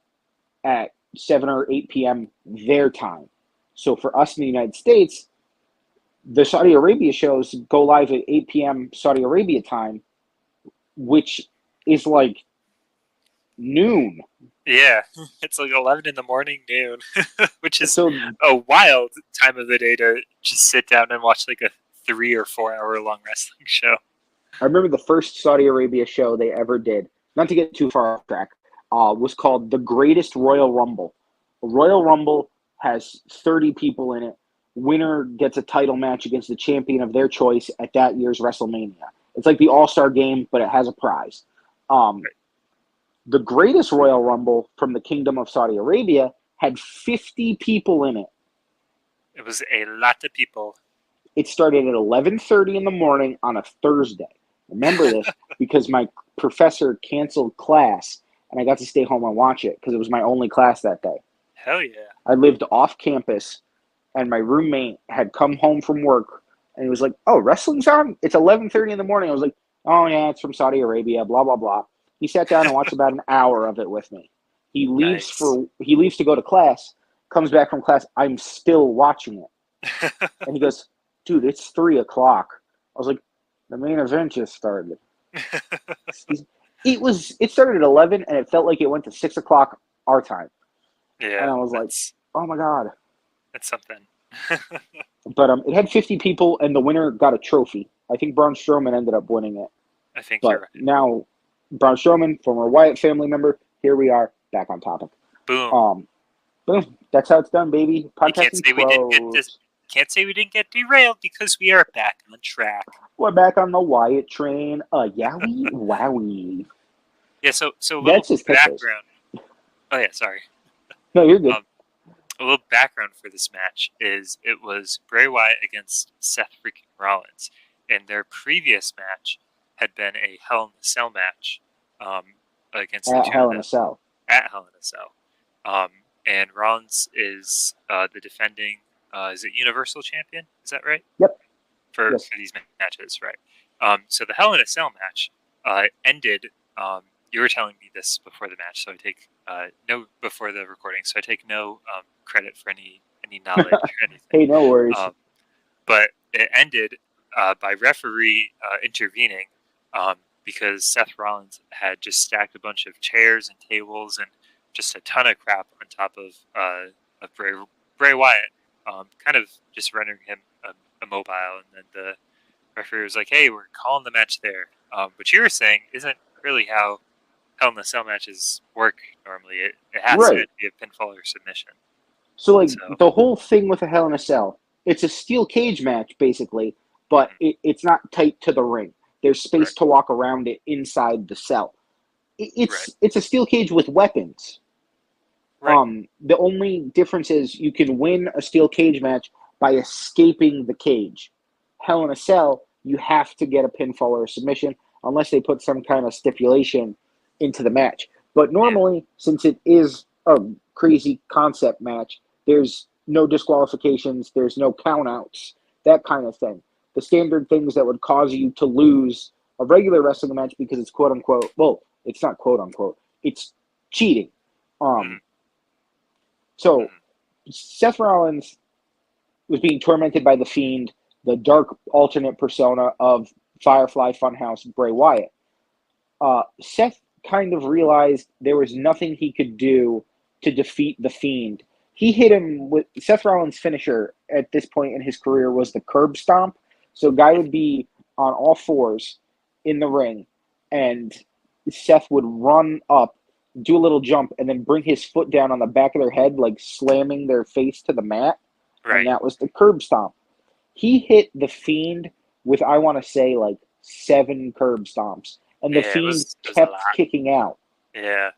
at 7 or 8 p.m. their time. So for us in the United States, the Saudi Arabia shows go live at 8 p.m. Saudi Arabia time, which is like noon Yeah, it's like 11 in the morning, noon, which is So a wild time of the day to just sit down and watch like a 3 or 4 hour long wrestling show. I remember the first Saudi Arabia show they ever did, not to get too far off track, was called The Greatest Royal Rumble. A Royal Rumble has 30 people in it. Winner gets a title match against the champion of their choice at that year's WrestleMania. It's like the All-Star game, but it has a prize. The Greatest Royal Rumble from the Kingdom of Saudi Arabia had 50 people in it. It was a lot of people. It started at 11:30 in the morning on a Thursday. Remember this because my professor canceled class and I got to stay home and watch it because it was my only class that day. Hell yeah. I lived off campus and my roommate had come home from work and he was like, "Oh, wrestling's on? It's 11:30 in the morning." I was like, "Oh yeah, it's from Saudi Arabia, blah blah blah." He sat down and watched about an hour of it with me. He leaves to go to class, comes back from class, I'm still watching it. And he goes, "Dude, it's 3:00." I was like, "The main event just started." It started at 11 and it felt like it went to 6:00 our time. Yeah. And I was like, "Oh my God." That's something. But it had 50 people and the winner got a trophy. I think Braun Strowman ended up winning it. I think But you're right. now Braun Strowman, former Wyatt family member, here we are, back on topic. Boom. Boom. That's how it's done, baby. You can't say we didn't get derailed because we are back on track. We're back on the Wyatt train. Yowie, wowie. Yeah, so a That's little his pictures. background. Oh yeah, sorry. No, you're good. A little background for this match is it was Bray Wyatt against Seth freaking Rollins, and their previous match had been a Hell in a Cell match against At Hell in a Cell. At Hell in a Cell. And Rollins is the defending, is it Universal Champion? Is that right? Yep. For these matches, right? So the Hell in a Cell match ended. You were telling me this before the match, so I take before the recording, so I take no credit for any knowledge or anything. Hey, no worries. But it ended by referee intervening because Seth Rollins had just stacked a bunch of chairs and tables and just a ton of crap on top of Bray Wyatt, kind of just rendering him immobile. And then the referee was like, "Hey, we're calling the match there." But you were saying isn't really how Hell in a Cell matches work normally. It has to be a pinfall or submission. So the whole thing with a Hell in a Cell, it's a steel cage match basically, but it's not tight to the ring. There's space to walk around it inside the cell. It's a steel cage with weapons. Right. The only difference is you can win a steel cage match by escaping the cage. Hell in a Cell, you have to get a pinfall or a submission unless they put some kind of stipulation into the match. But normally, since it is a crazy concept match, there's no disqualifications, there's no countouts, that kind of thing. The standard things that would cause you to lose a regular wrestling match because it's quote unquote, well, it's not quote unquote, it's cheating. So Seth Rollins was being tormented by the Fiend, the dark alternate persona of Firefly Funhouse Bray Wyatt. Seth kind of realized there was nothing he could do to defeat the Fiend. He hit him with Seth Rollins' finisher at this point in his career was the curb stomp. So guy would be on all fours in the ring, and Seth would run up, do a little jump, and then bring his foot down on the back of their head, like slamming their face to the mat. Right. And that was the curb stomp. He hit the Fiend with, I want to say, like 7 curb stomps. And the Fiend kept kicking out. Yeah.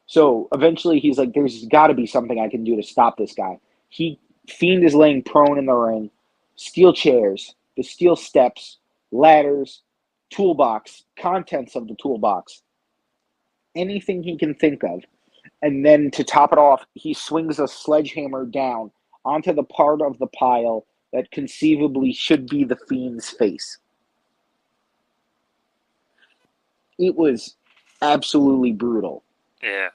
So eventually he's like, there's got to be something I can do to stop this guy. Fiend is laying prone in the ring. Steel chairs, the steel steps, ladders, toolbox, contents of the toolbox. Anything he can think of. And then to top it off, he swings a sledgehammer down onto the part of the pile that conceivably should be the Fiend's face. It was absolutely brutal. Yeah.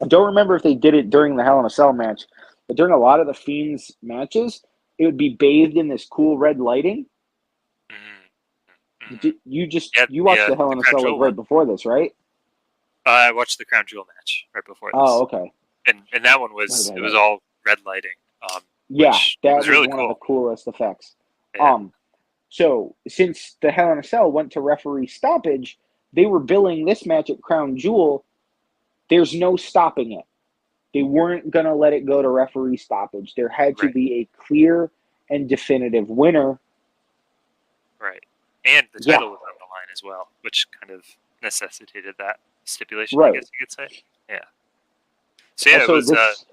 I don't remember if they did it during the Hell in a Cell match, but during a lot of the Fiend's matches, it would be bathed in this cool red lighting. Mm-hmm. You watched the Hell in a Cell right before this, right? I watched the Crown Jewel match right before this. Oh, okay. And that one was Right. it was all red lighting. Yeah, that was really one cool. of the coolest effects. Yeah. So since the Hell in a Cell went to referee stoppage, they were billing this match at Crown Jewel. There's no stopping it. They weren't going to let it go to referee stoppage. There had to be a clear and definitive winner. Right. And the title was on the line as well, which kind of necessitated that stipulation, Right. I guess you could say. Yeah. So yeah, Also, it was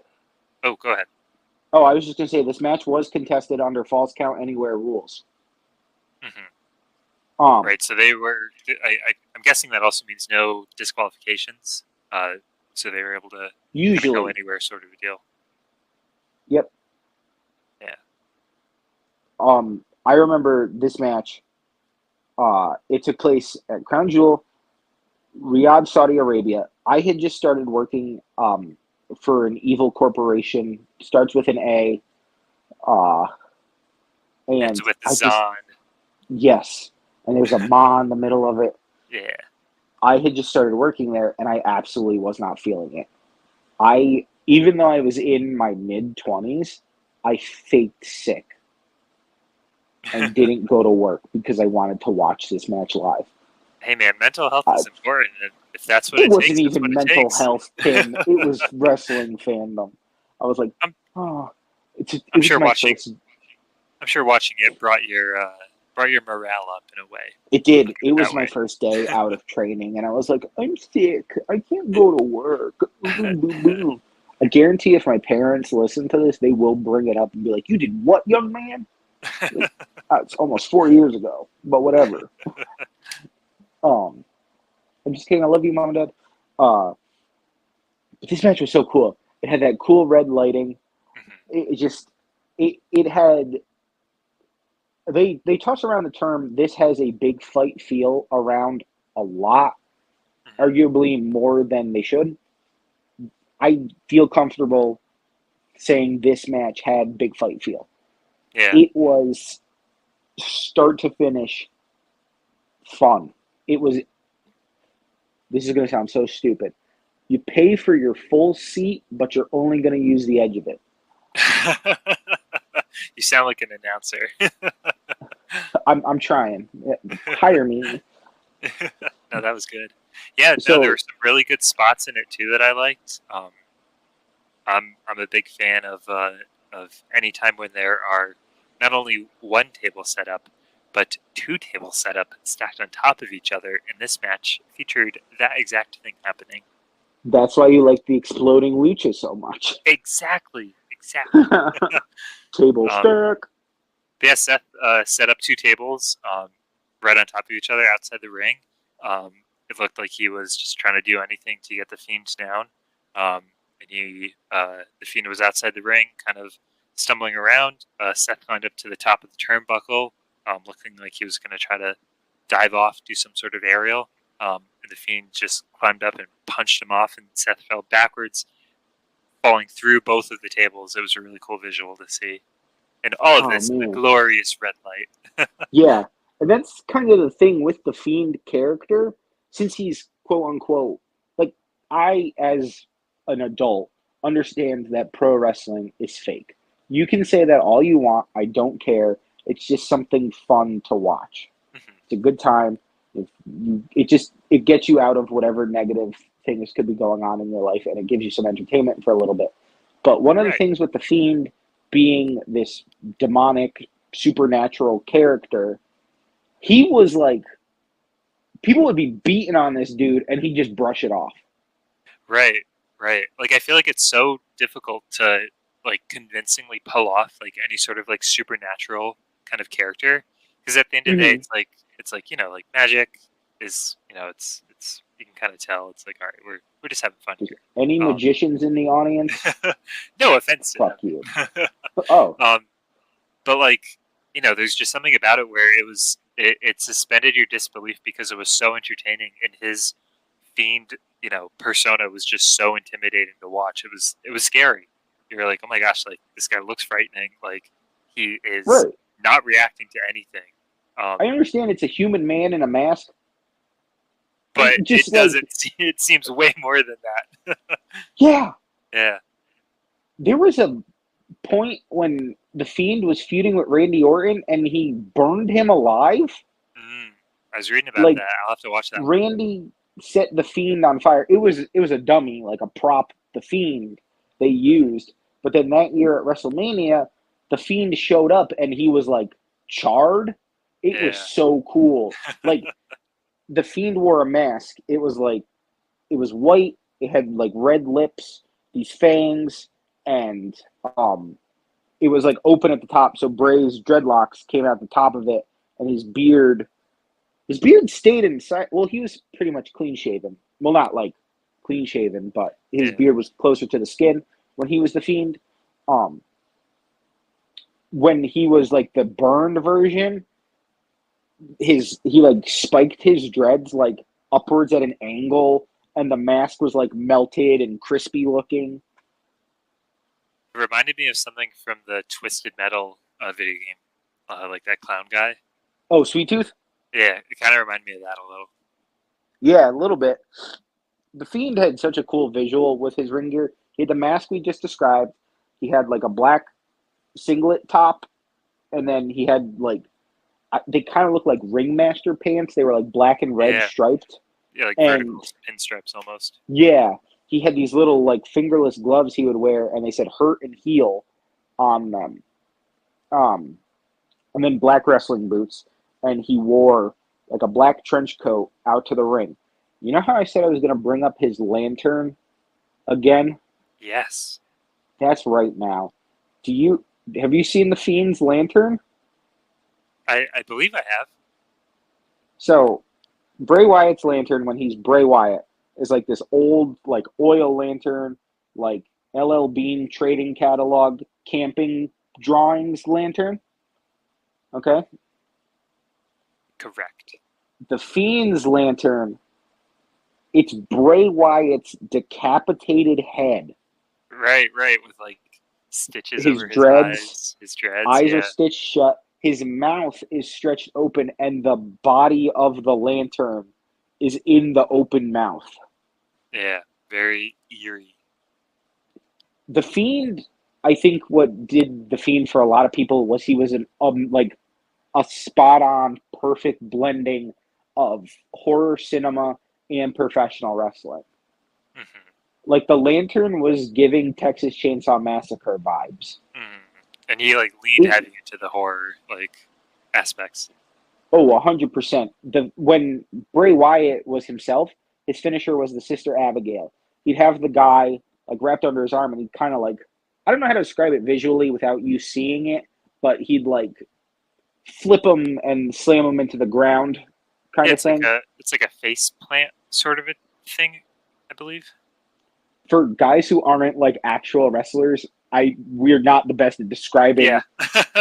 go ahead. Oh, I was just going to say this match was contested under Falls Count Anywhere rules. Mm-hmm. Right, so they were. I'm guessing that also means no disqualifications. So they were able to usually go anywhere, sort of a deal. Yep. Yeah. I remember this match. It took place at Crown Jewel, Riyadh, Saudi Arabia. I had just started working for an evil corporation. Starts with an A. And it's with Zahn. Yes. And there's a Ma in the middle of it. Yeah. I had just started working there, and I absolutely was not feeling it. Even though I was in my mid-20s, I faked sick and didn't go to work because I wanted to watch this match live. Hey man, mental health is important, and if that's what it it wasn't takes, even mental health, Tim. It was wrestling fandom. I was like, I'm sure watching it brought your morale up in a way. It did. It was my first day out of training, and I was like, I'm sick. I can't go to work. I guarantee if my parents listen to this, they will bring it up and be like, you did what, young man? It's almost 4 years ago, but whatever. I'm just kidding. I love you, Mom and Dad. But this match was so cool. It had that cool red lighting. It had... They toss around the term, this has a big fight feel around a lot, arguably more than they should. I feel comfortable saying this match had big fight feel. Yeah. It was start to finish fun. This is going to sound so stupid. You pay for your full seat, but you're only going to use the edge of it. You sound like an announcer. I'm trying. Hire me. No, that was good. Yeah, there were some really good spots in it too that I liked. I'm a big fan of any time when there are not only one table set up, but two tables set up stacked on top of each other. And this match featured that exact thing happening. That's why you like the exploding lucha so much. Exactly. Table stack. Yeah, Seth set up two tables right on top of each other outside the ring. It looked like he was just trying to do anything to get the Fiend down. And the Fiend was outside the ring, kind of stumbling around. Seth climbed up to the top of the turnbuckle, looking like he was going to try to dive off, do some sort of aerial. And the Fiend just climbed up and punched him off, and Seth fell backwards, falling through both of the tables. It was a really cool visual to see. And all of this in the glorious red light. Yeah. And that's kind of the thing with the Fiend character, since he's quote-unquote, like, I, as an adult, understand that pro wrestling is fake. You can say that all you want. I don't care. It's just something fun to watch. Mm-hmm. It's a good time. It gets you out of whatever negative things could be going on in your life, and it gives you some entertainment for a little bit. But one of the things with the Fiend being this demonic, supernatural character, he was like, people would be beating on this dude, and he'd just brush it off. Right. Like, I feel like it's so difficult to, like, convincingly pull off, like, any sort of, like, supernatural kind of character. Because at the end of the day, it's like, you know, like, magic is, you know, it's you can kind of tell. It's like, all right, we're just having fun here. Any magicians in the audience? No offense. Fuck you. Oh. But, like, you know, there's just something about it where it suspended your disbelief because it was so entertaining, and his Fiend, you know, persona was just so intimidating to watch. It was scary. You're like, oh my gosh, like, this guy looks frightening. Like, he is not reacting to anything. I understand it's a human man in a mask, but Just it doesn't. It seems way more than that. Yeah. Yeah. There was a point when The Fiend was feuding with Randy Orton and he burned him alive. I was reading about Like, that. I'll have to watch that. Randy set The Fiend on fire. It was a dummy, like a prop, The Fiend they used. But then that year at WrestleMania, The Fiend showed up and he was like charred. It was so cool. Like, The Fiend wore a mask. It was white. It had like red lips, these fangs, and it was like open at the top. So Bray's dreadlocks came out the top of it, and his beard stayed inside. Well, he was pretty much clean shaven. Well, not like clean shaven, but his beard was closer to the skin when he was the Fiend. When he was like the burned version, he like spiked his dreads like upwards at an angle, and the mask was like melted and crispy looking. It reminded me of something from the Twisted Metal video game, like that clown guy. Oh, Sweet Tooth? Yeah, it kind of reminded me of that a little. Yeah, a little bit. The Fiend had such a cool visual with his ring gear. He had the mask we just described. He had like a black singlet top, and then he had like, they kind of looked like ringmaster pants. They were like black and red striped. Yeah, like vertical pinstripes almost. Yeah. He had these little like fingerless gloves he would wear, and they said hurt and heal on them. And then black wrestling boots, and he wore like a black trench coat out to the ring. You know how I said I was going to bring up his lantern again? Yes. That's right now. Have you seen the Fiend's lantern? I believe I have. So, Bray Wyatt's lantern, when he's Bray Wyatt, is like this old, like oil lantern, like LL Bean trading catalog camping drawings lantern. Okay? Correct. The Fiend's lantern, it's Bray Wyatt's decapitated head. Right, with like stitches His over his dreads. eyes. His dreads. Eyes are stitched shut. His mouth is stretched open, and the body of the lantern is in the open mouth. Yeah, very eerie. The Fiend, I think what did The Fiend for a lot of people was he was like a spot-on, perfect blending of horror cinema and professional wrestling. Mm-hmm. Like, the lantern was giving Texas Chainsaw Massacre vibes. Mm-hmm. And he like leaned heavy into the horror like aspects. Oh, 100%. When Bray Wyatt was himself, his finisher was the Sister Abigail. He'd have the guy like wrapped under his arm, and he'd kind of like, I don't know how to describe it visually without you seeing it, but he'd like flip him and slam him into the ground kind of thing. It's like a face plant sort of a thing, I believe. For guys who aren't like actual wrestlers, we're not the best at describing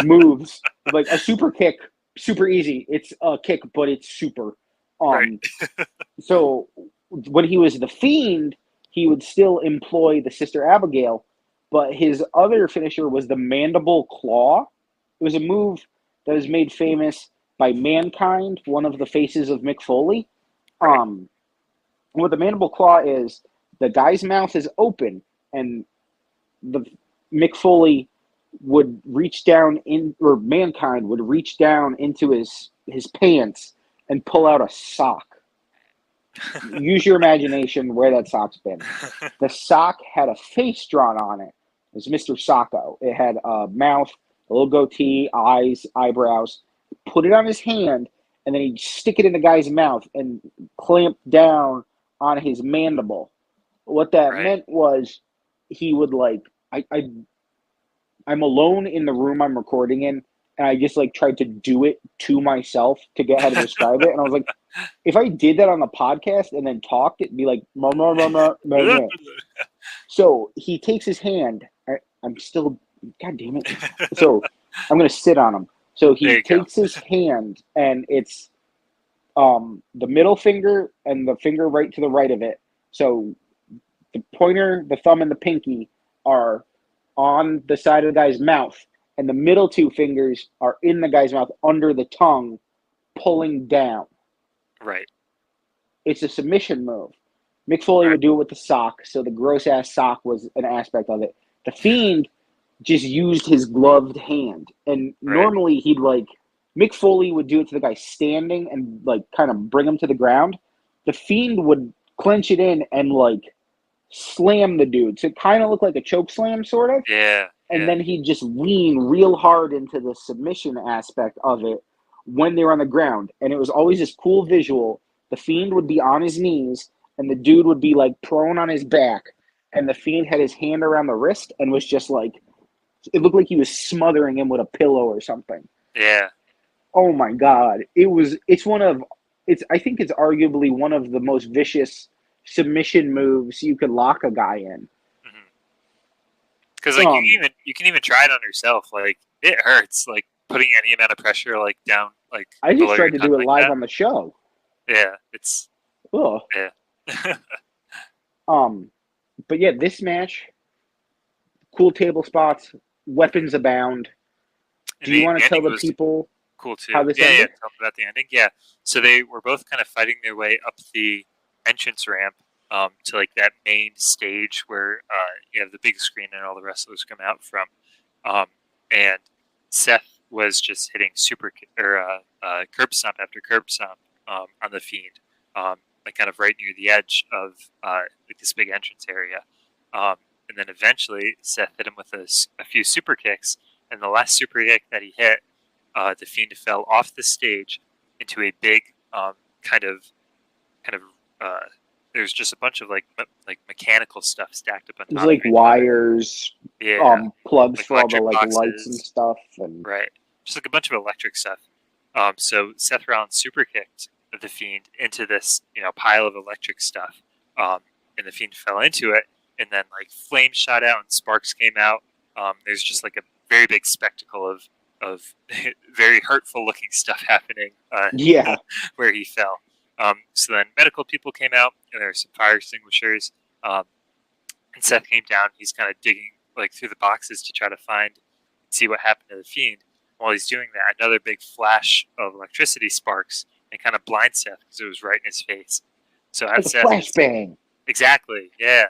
moves. Like a super kick, super easy. It's a kick, but it's super. Right. So when he was the Fiend, he would still employ the Sister Abigail, but his other finisher was the Mandible Claw. It was a move that was made famous by Mankind, one of the faces of Mick Foley. What the Mandible Claw is, the guy's mouth is open, and the Mick Foley would reach down or Mankind would reach down into his pants and pull out a sock. Use your imagination where that sock's been. The sock had a face drawn on it. It was Mr. Socko. It had a mouth, a little goatee, eyes, eyebrows. Put it on his hand, and then he'd stick it in the guy's mouth and clamp down on his mandible. What that meant was he would like, I'm alone in the room I'm recording in, and I just like tried to do it to myself to get how to describe it. And I was like, if I did that on the podcast and then talked, it'd be like, meh, meh, meh, meh. So he takes his hand. I'm still, God damn it. So I'm going to sit on him. So he takes his hand, and it's the middle finger and the finger right to the right of it. So the pointer, the thumb, and the pinky are on the side of the guy's mouth, and the middle two fingers are in the guy's mouth under the tongue, pulling down. Right. it's a submission move. Mick Foley would do it with the sock, so the gross-ass sock was an aspect of it. The Fiend just used his gloved hand. And normally he'd, like, Mick Foley would do it to the guy standing and, like, kind of bring him to the ground. The Fiend would clench it in and, like, slam the dude. So it kind of looked like a choke slam, sort of. Yeah. And then he'd just lean real hard into the submission aspect of it when they were on the ground. And it was always this cool visual. The Fiend would be on his knees, and the dude would be, like, prone on his back. And the Fiend had his hand around the wrist and was just, like, it looked like he was smothering him with a pillow or something. Yeah. Oh, my God. I think it's arguably one of the most vicious submission moves you could lock a guy in. Because, like, you can even try it on yourself. Like, it hurts, like, putting any amount of pressure, like, down, like, I just below tried your to tongue do it like live that. on the show. Yeah, it's... Ugh. Yeah. But yeah, this match, cool table spots, weapons abound. Do you want to tell the people cool too? how this ended? ended? Tell them about the ending. Yeah. So they were both kind of fighting their way up the entrance ramp to like that main stage where you have the big screen and all the wrestlers come out from. And Seth was just hitting curb stomp after curb stomp on the Fiend, like kind of right near the edge of like this big entrance area. And then eventually Seth hit him with a few super kicks, and the last super kick that he hit, the Fiend fell off the stage into a big kind of there's just a bunch of like mechanical stuff stacked up on top. There's like wires, plugs like for all the electric like boxes. lights and stuff, and Right, just like a bunch of electric stuff. So Seth Rollins super kicked the Fiend into this pile of electric stuff, and the Fiend fell into it, and then like flames shot out and sparks came out. There's just like a very big spectacle of very hurtful looking stuff happening. Where he fell. So then medical people came out, and there were some fire extinguishers. And Seth came down. He's kind of digging like through the boxes to try to see what happened to the Fiend. While he's doing that, another big flash of electricity sparks and kind of blinds Seth because it was right in his face. So like a flashbang. Exactly, yeah.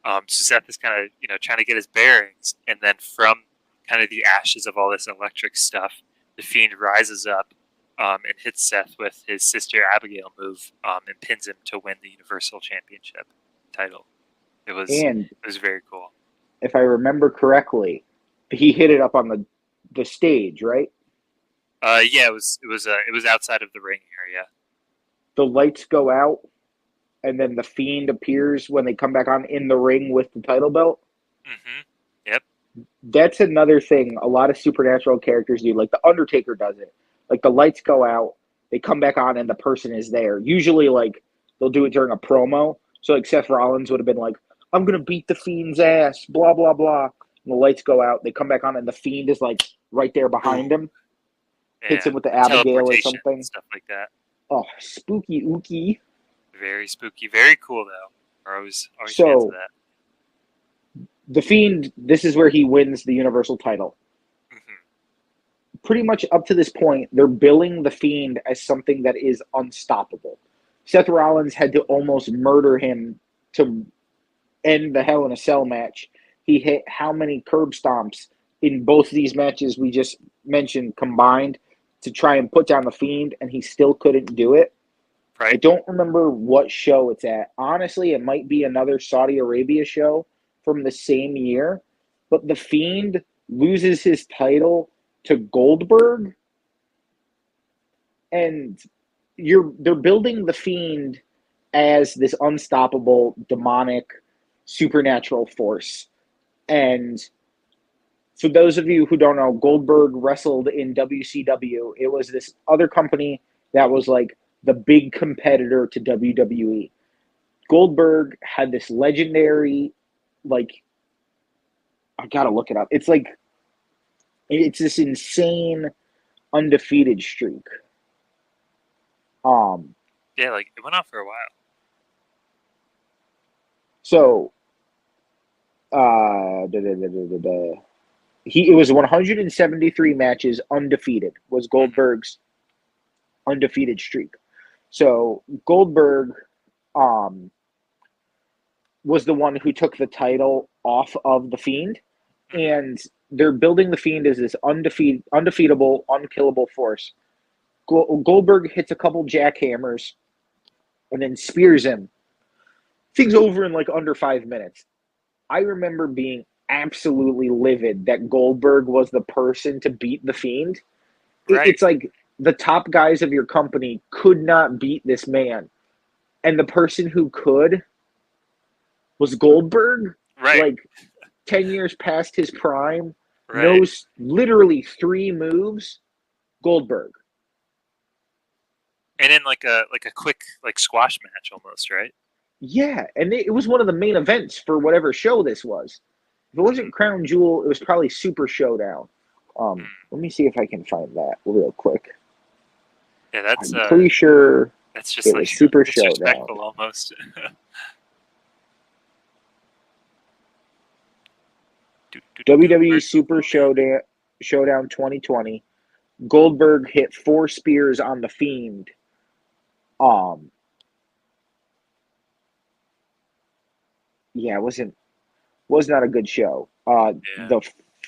So Seth is kind of trying to get his bearings, and then from kind of the ashes of all this electric stuff, the Fiend rises up and hits Seth with his Sister Abigail move and pins him to win the Universal Championship title. It was very cool. If I remember correctly, he hit it up on the stage, right? Yeah, it was outside of the ring area. The lights go out, and then the Fiend appears when they come back on in the ring with the title belt. Mm-hmm. Yep. That's another thing a lot of supernatural characters do. Like the Undertaker does it. Like the lights go out, they come back on, and the person is there. Usually, like they'll do it during a promo. So like Seth Rollins would have been like, "I'm gonna beat the Fiend's ass," blah blah blah. And the lights go out, they come back on, and the Fiend is like right there behind him. Hits him with the Abigail or something. Stuff like that. Oh, spooky ooky. Very spooky. Very cool, though. I always fans of that. The Fiend, this is where he wins the Universal title. Mm-hmm. Pretty much up to this point, they're billing the Fiend as something that is unstoppable. Seth Rollins had to almost murder him to end the Hell in a Cell match. He hit how many curb stomps in both these matches we just mentioned combined to try and put down the Fiend, and he still couldn't do it. Right. I don't remember what show it's at. Honestly, it might be another Saudi Arabia show from the same year, but the Fiend loses his title to Goldberg, and they're building the Fiend as this unstoppable, demonic, supernatural force. And for those of you who don't know, Goldberg wrestled in WCW. It was this other company that was like the big competitor to WWE. Goldberg had this legendary, like, I gotta look it up. It's this insane undefeated streak. Yeah, like it went on for a while. So, it was 173 matches undefeated was Goldberg's undefeated streak. So Goldberg was the one who took the title off of The Fiend, and they're building The Fiend as this undefeatable, unkillable force. Goldberg hits a couple jackhammers and then spears him. Things over in like under 5 minutes. I remember being absolutely livid that Goldberg was the person to beat The Fiend. Right. It's like the top guys of your company could not beat this man. And the person who could was Goldberg. Right. Like 10 years past his prime, Right. knows literally 3 moves, Goldberg. And in like a quick like squash match almost, right? Yeah, and it was one of the main events for whatever show this was. If it wasn't Crown Jewel, it was probably Super Showdown. Let me see if I can find that real quick. Yeah, that's I'm pretty sure that's just it like was Super disrespectful Showdown. almost. WWE Super Showdown 2020. Goldberg hit 4 spears on The Fiend. Yeah, it was not a good show. The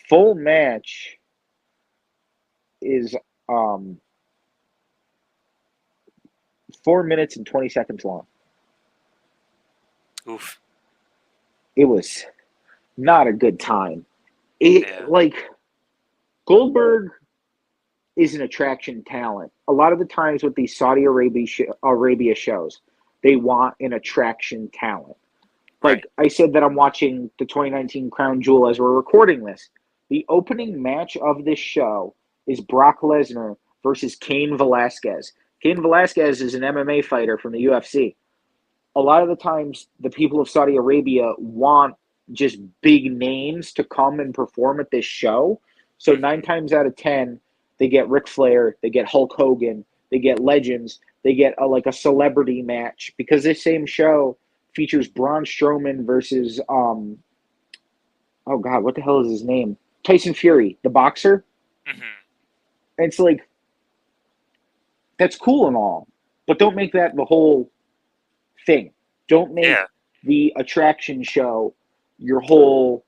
full match is 4 minutes and 20 seconds long. Oof. It was not a good time. Like Goldberg is an attraction talent. A lot of the times with these Saudi Arabia shows, they want an attraction talent. Like I said that I'm watching the 2019 Crown Jewel as we're recording this. The opening match of this show is Brock Lesnar versus Cain Velasquez. Cain Velasquez is an MMA fighter from the UFC. A lot of the times, the people of Saudi Arabia want just big names to come and perform at this show. So 9 times out of 10, they get Ric Flair, they get Hulk Hogan, they get legends, they get a celebrity match, because this same show features Braun Strowman versus oh god, what the hell is his name? Tyson Fury, the boxer. Mm-hmm. And it's like, that's cool and all, but don't make that the whole thing. Don't make the attraction show your whole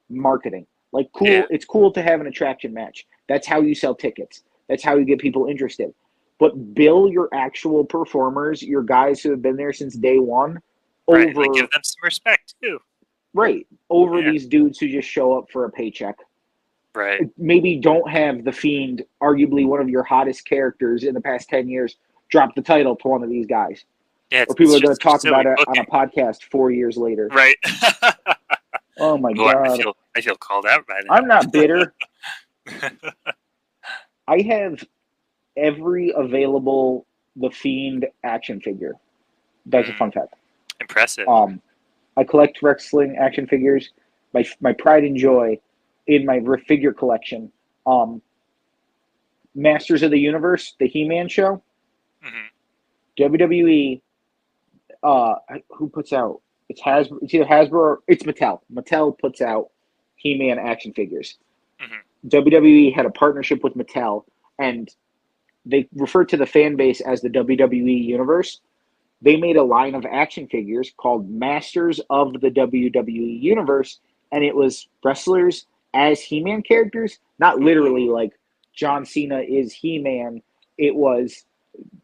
marketing. Like, cool, it's cool to have an attraction match. That's how you sell tickets. That's how you get people interested. But bill your actual performers, your guys who have been there since day one, Right, like give them some respect too. Right, over these dudes who just show up for a paycheck. Right. Maybe don't have The Fiend, arguably one of your hottest characters in the past 10 years, drop the title to one of these guys. Yeah, or people are going to talk about it on a podcast 4 years later. Right. Oh my god. I feel called out by that. I'm not bitter. I have every available The Fiend action figure. That's a fun fact. Impressive. I collect wrestling action figures. My pride and joy in my figure collection. Masters of the Universe, the He-Man show. Mm-hmm. WWE. Who puts out? It's either Hasbro or it's Mattel. Mattel puts out He-Man action figures. Mm-hmm. WWE had a partnership with Mattel, and they referred to the fan base as the WWE Universe. They made a line of action figures called Masters of the WWE Universe, and it was wrestlers as He-Man characters, not literally like John Cena is He-Man. It was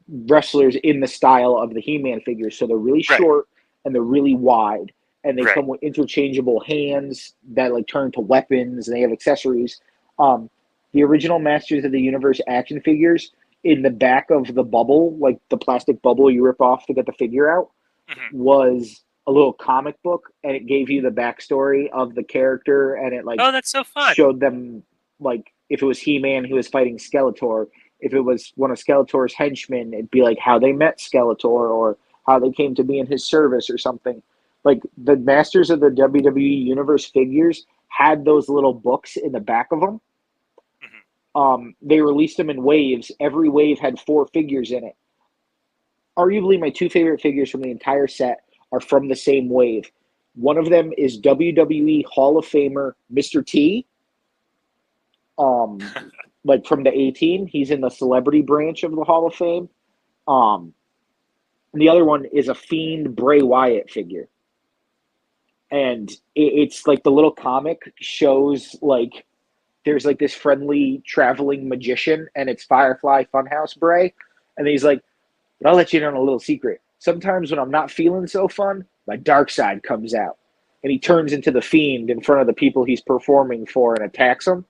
wrestlers in the style of the He-Man figures, so they're really short and they're really wide, and they come with interchangeable hands that like turn to weapons, and they have accessories. The original Masters of the Universe action figures, in the back of the bubble, like the plastic bubble you rip off to get the figure out, was a little comic book, and it gave you the backstory of the character, and it like that's so fun. Showed them like if it was He-Man who was fighting Skeletor, if it was one of Skeletor's henchmen, it'd be like how they met Skeletor or how they came to be in his service or something. Like the Masters of the WWE Universe figures had those little books in the back of them. They released them in waves. Every wave had 4 figures in it. Arguably, my 2 favorite figures from the entire set are from the same wave. One of them is WWE Hall of Famer Mr. T. Like from the A-Team. He's in the celebrity branch of the Hall of Fame. And the other one is a Fiend Bray Wyatt figure. And it's like the little comic shows like there's like this friendly traveling magician, and it's Firefly Funhouse Bray. And he's like, but I'll let you in on a little secret. Sometimes when I'm not feeling so fun, my dark side comes out. And he turns into the Fiend in front of the people he's performing for and attacks them.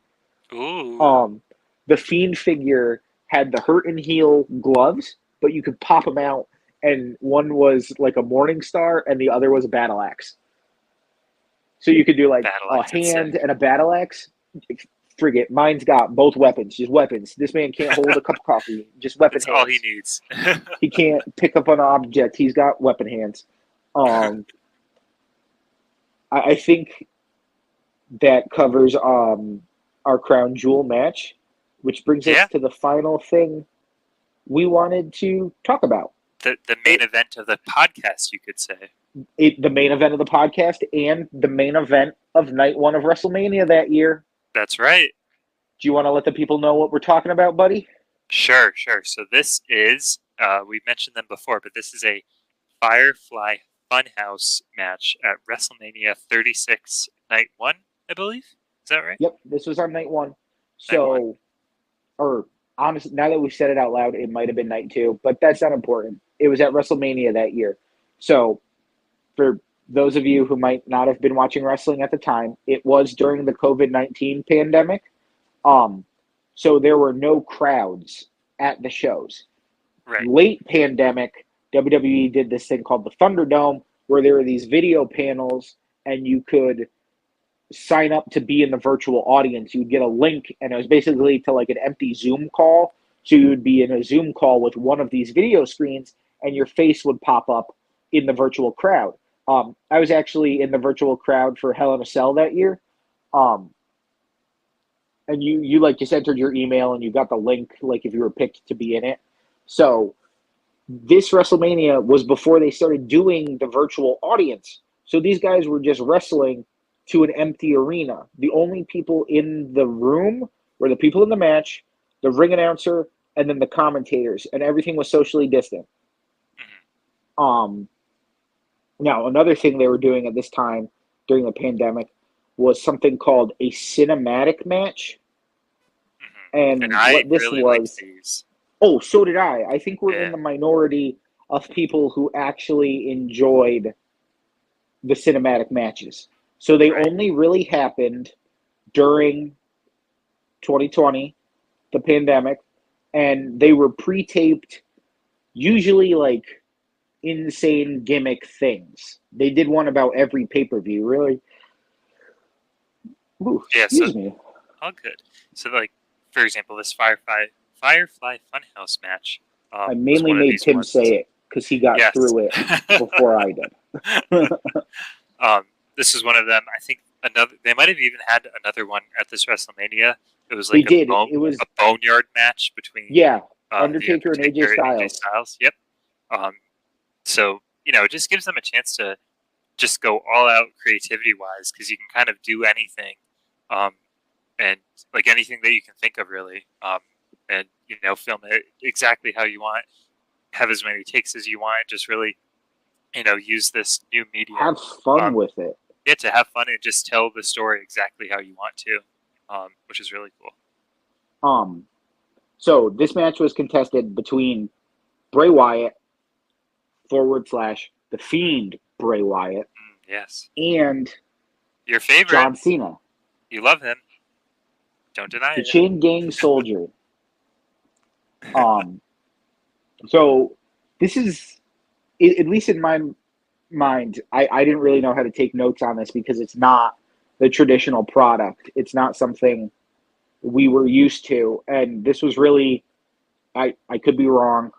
Ooh. The Fiend figure had the Hurt and Heal gloves, but you could pop them out, and one was like a Morning Star, and the other was a battle axe. So you could do like a hand and a battle axe. Frigate, mine's got both weapons, just weapons. This man can't hold a cup of coffee, just weapon That's hands. all he needs. He can't pick up an object. He's got weapon hands. I think that covers our crown jewel match, which brings us to the final thing we wanted to talk about. The main event of the podcast, you could say. The main event of the podcast and the main event of night one of WrestleMania that year. That's right. Do you want to let the people know what we're talking about, buddy? Sure. So this is, we mentioned them before, but this is a Firefly Funhouse match at WrestleMania 36 Night 1, I believe. Is that right? Yep, this was on night one. So, or honestly, now that we've said it out loud, it might have been night 2, but that's not important. It was at WrestleMania that year. So, for those of you who might not have been watching wrestling at the time, it was during the COVID-19 pandemic. So there were no crowds at the shows. Right. Late pandemic, WWE did this thing called the Thunderdome, where there were these video panels, and you could sign up to be in the virtual audience. You would get a link, and it was basically to like an empty Zoom call. So you would be in a Zoom call with one of these video screens, and your face would pop up in the virtual crowd. I was actually in the virtual crowd for Hell in a Cell that year. And you like just entered your email and you got the link, like if you were picked to be in it. So this WrestleMania was before they started doing the virtual audience. So these guys were just wrestling to an empty arena. The only people in the room were the people in the match, the ring announcer, and then the commentators, and everything was socially distant. Now, another thing they were doing at this time during the pandemic was something called a cinematic match. And what this really was... like these. Oh, so did I. I think we're in the minority of people who actually enjoyed the cinematic matches. So they only really happened during 2020, the pandemic, and they were pre-taped, usually like insane gimmick things. They did one about every pay-per-view, really. Ooh, excuse me. All good. So, like, for example, this Firefly Funhouse match. I mainly made Tim say it because he got through it before I did. This is one of them. I think they might have even had another one at this WrestleMania. It was like it was a boneyard match between Undertaker and AJ Styles. Yep. So, it just gives them a chance to just go all out creativity wise, because you can kind of do anything, and like anything that you can think of really, and film it exactly how you want, have as many takes as you want, just really, use this new medium. Have fun with it. Yeah, to have fun and just tell the story exactly how you want to, which is really cool. So this match was contested between Bray Wyatt / the Fiend Bray Wyatt. Yes. And your favorite, John Cena. You love him. Don't deny it. The Chain Gang Soldier. So this is, at least in my mind, I didn't really know how to take notes on this because it's not the traditional product. It's not something we were used to. And this was really, I could be wrong,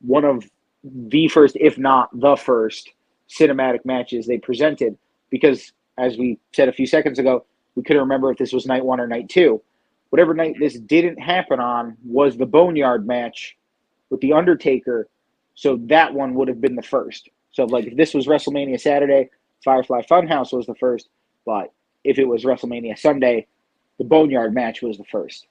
one of the first, if not the first, cinematic matches they presented, because as we said a few seconds ago, we couldn't remember if this was night 1 or night 2. Whatever night this didn't happen on was the Boneyard match with The Undertaker, so that one would have been the first. So like if this was WrestleMania Saturday, Firefly Funhouse was the first, but if it was WrestleMania Sunday, the Boneyard match was the first.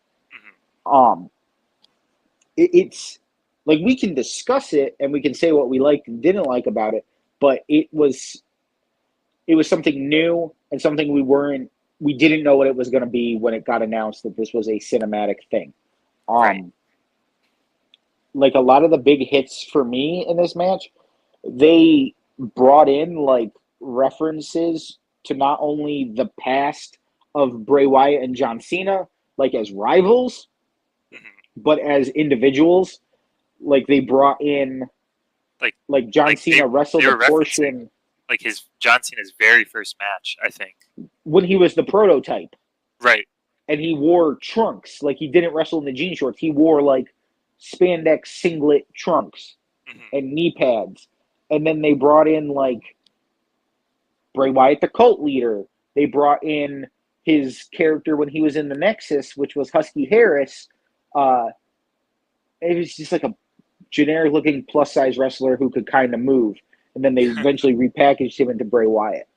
It's like, we can discuss it and we can say what we liked and didn't like about it, but it was something new and something we didn't know what it was going to be when it got announced that this was a cinematic thing. Right. Like, a lot of the big hits for me in this match, they brought in, like, references to not only the past of Bray Wyatt and John Cena, like, as rivals, but as individuals. Like, they brought in, like John Cena wrestled a portion. Like his John Cena's very first match, I think. When he was the prototype. Right. And he wore trunks. Like, he didn't wrestle in the jean shorts. He wore, like, spandex singlet trunks and knee pads. And then they brought in, like, Bray Wyatt, the cult leader. They brought in his character when he was in the Nexus, which was Husky Harris. It was just like a generic-looking plus-size wrestler who could kind of move. And then they eventually repackaged him into Bray Wyatt.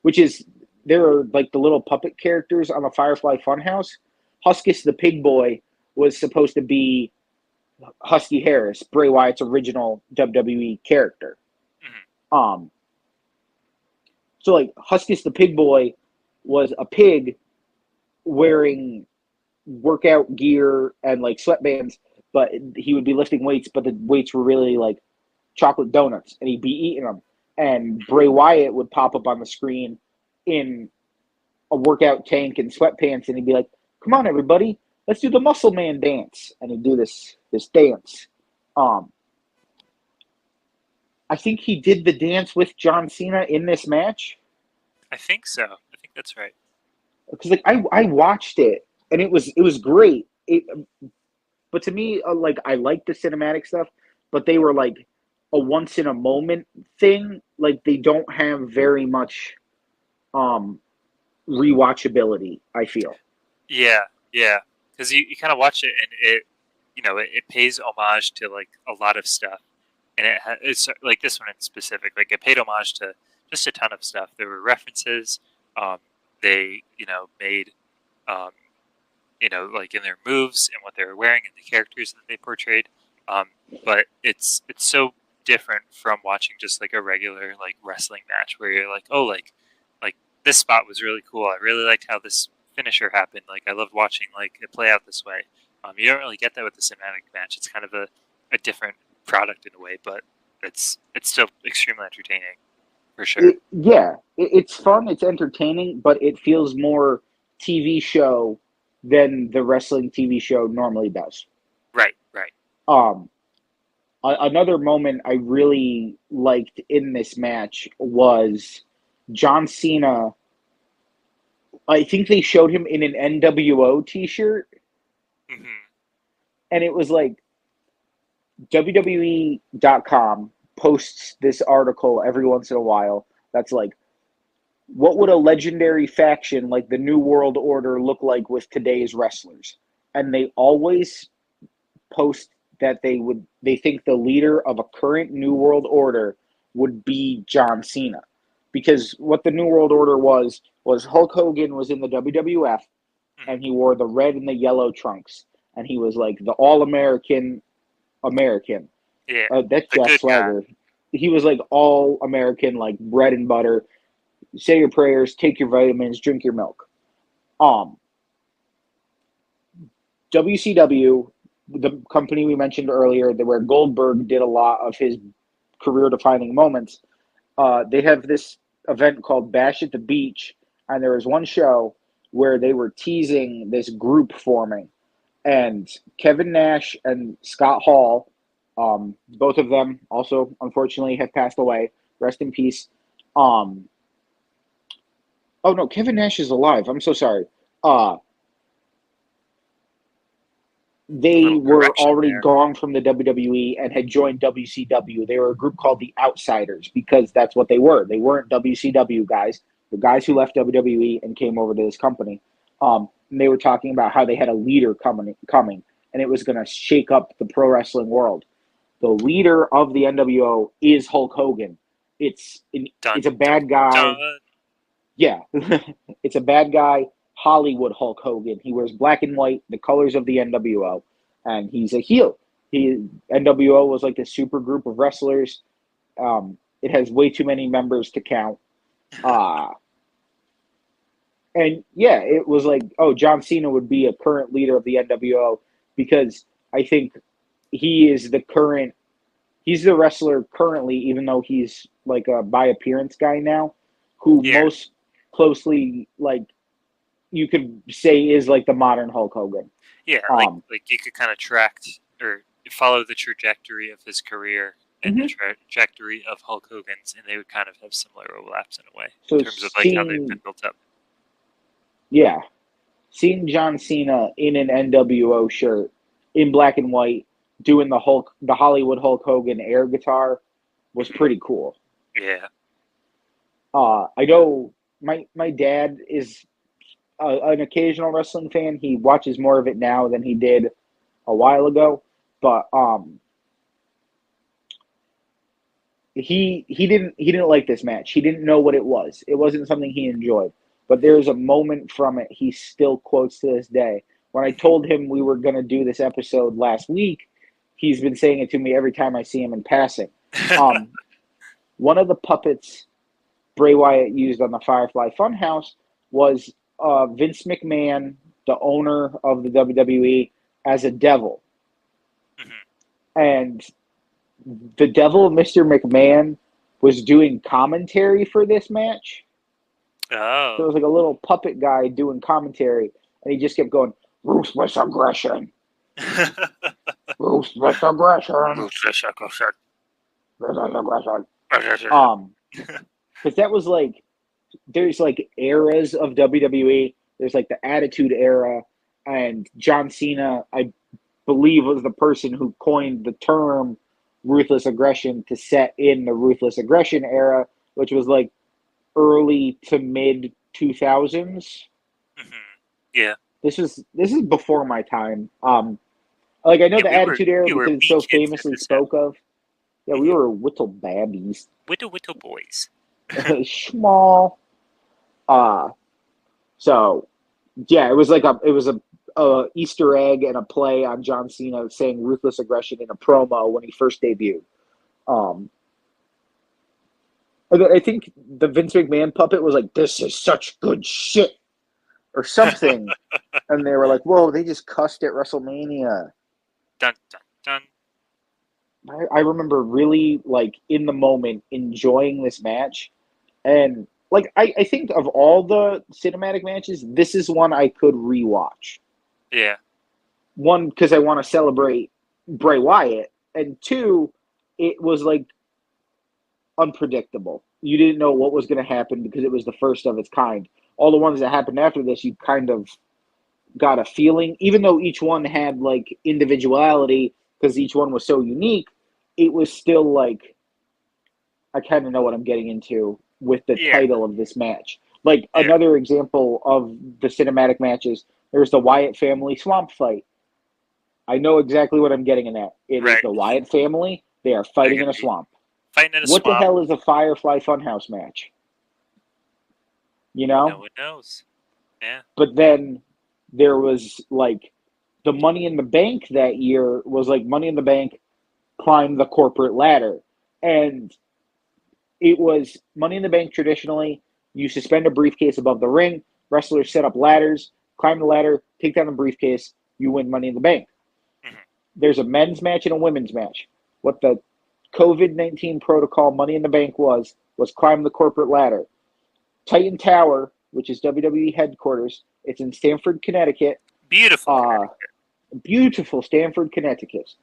Which is, there are, like, the little puppet characters on the Firefly Funhouse. Huskus the Pig Boy was supposed to be Husky Harris, Bray Wyatt's original WWE character. So, like, Huskus the Pig Boy was a pig wearing workout gear and, like, sweatbands, but he would be lifting weights, but the weights were really, like, chocolate donuts, and he'd be eating them. And Bray Wyatt would pop up on the screen in a workout tank and sweatpants, and he'd be like, "Come on, everybody, let's do the Muscle Man dance." And he'd do this dance. I think he did the dance with John Cena in this match. I think so. I think that's right. Because, like, I watched it, and it was great. But to me, like, I like the cinematic stuff, but they were like a once in a moment thing. Like, they don't have very much rewatchability, I feel. Yeah. Because you kind of watch it and it pays homage to, like, a lot of stuff, and it's like this one in specific. Like, it paid homage to just a ton of stuff. There were references. They made like in their moves and what they were wearing and the characters that they portrayed. But it's so different from watching just, like, a regular, like, wrestling match where you're like, oh, like this spot was really cool. I really liked how this finisher happened. Like, I loved watching, like, it play out this way. You don't really get that with the cinematic match. It's kind of a different product in a way, but it's still extremely entertaining for sure. It's fun. It's entertaining, but it feels more TV show than the wrestling TV show normally does. Right. Another moment I really liked in this match was John Cena. I think they showed him in an NWO t-shirt. And it was like WWE.com posts this article every once in a while that's like, what would a legendary faction like the New World Order look like with today's wrestlers? And they always post that they think the leader of a current New World Order would be John Cena. Because what the New World Order was Hulk Hogan was in the WWF, and he wore the red and the yellow trunks. And he was like the all-American. Yeah, that's Jack Swagger. He was like all-American, like bread and butter. Say your prayers, take your vitamins, drink your milk. WCW, the company we mentioned earlier, where Goldberg did a lot of his career-defining moments, they have this event called Bash at the Beach, and there was one show where they were teasing this group forming. And Kevin Nash and Scott Hall, both of them also, unfortunately, have passed away. Rest in peace. Oh, no, Kevin Nash is alive. I'm so sorry. They were already gone from the WWE and had joined WCW. They were a group called the Outsiders because that's what they were. They weren't WCW guys. The guys who left WWE and came over to this company. And they were talking about how they had a leader coming, and it was going to shake up the pro wrestling world. The leader of the NWO is Hulk Hogan. It's a bad guy. Yeah, it's a bad guy, Hollywood Hulk Hogan. He wears black and white, the colors of the NWO, and he's a heel. NWO was like this super group of wrestlers. It has way too many members to count. And yeah, it was like, oh, John Cena would be a current leader of the NWO because I think he's the wrestler currently, even though he's like a by appearance guy now, who most closely, like, you could say is like the modern Hulk Hogan. Yeah, like you could kind of track or follow the trajectory of his career and the trajectory of Hulk Hogan's, and they would kind of have similar overlaps in a way in terms of like how they've been built up. Yeah, seeing John Cena in an NWO shirt in black and white doing the Hollywood Hulk Hogan air guitar was pretty cool. Yeah. I know my dad is an occasional wrestling fan. He watches more of it now than he did a while ago, but he didn't like this match. He didn't know what it was. It wasn't something he enjoyed. But there's a moment from it he still quotes to this day. When I told him we were going to do this episode last week, he's been saying it to me every time I see him in passing. One of the puppets Bray Wyatt used on the Firefly Funhouse was Vince McMahon, the owner of the WWE, as a devil. And the devil, Mr. McMahon, was doing commentary for this match. Oh. There was like a little puppet guy doing commentary, and he just kept going, ruthless aggression. Ruthless aggression. Ruthless aggression. Because that was like, there's like eras of WWE. There's like the Attitude Era, and John Cena, I believe, was the person who coined the term ruthless aggression to set in the ruthless aggression era, which was like early to mid 2000s. Yeah. This is before my time. Like I know the Attitude Era because it's so famously spoke of. Yeah, we were little babbies. Little boys. Small. So yeah, it was a Easter egg and a play on John Cena saying ruthless aggression in a promo when he first debuted. I think the Vince McMahon puppet was like, "This is such good shit," or something, and they were like, "Whoa, they just cussed at WrestleMania." Dun dun dun. I remember really, like, in the moment enjoying this match, and like I think of all the cinematic matches, this is one I could rewatch. Yeah. One, because I want to celebrate Bray Wyatt, and two, it was like unpredictable. You didn't know what was going to happen because it was the first of its kind. All the ones that happened after this, you kind of got a feeling, even though each one had like individuality because each one was so unique, it was still like, I kind of know what I'm getting into with the title of this match. Like another example of the cinematic matches, there's the Wyatt family swamp fight. I know exactly what I'm getting in that. It is the Wyatt family. They are fighting in a swamp. What the hell is a Firefly Funhouse match? You know? No one knows. Yeah. But then there was like the Money in the Bank that year was like Money in the Bank climbed the corporate ladder. And it was Money in the Bank traditionally, you suspend a briefcase above the ring, wrestlers set up ladders, climb the ladder, take down the briefcase, you win Money in the Bank. There's a men's match and a women's match. What the COVID-19 protocol Money in the Bank was climb the corporate ladder. Titan Tower, which is WWE headquarters, it's in Stamford, Connecticut. Beautiful Stamford, Connecticut.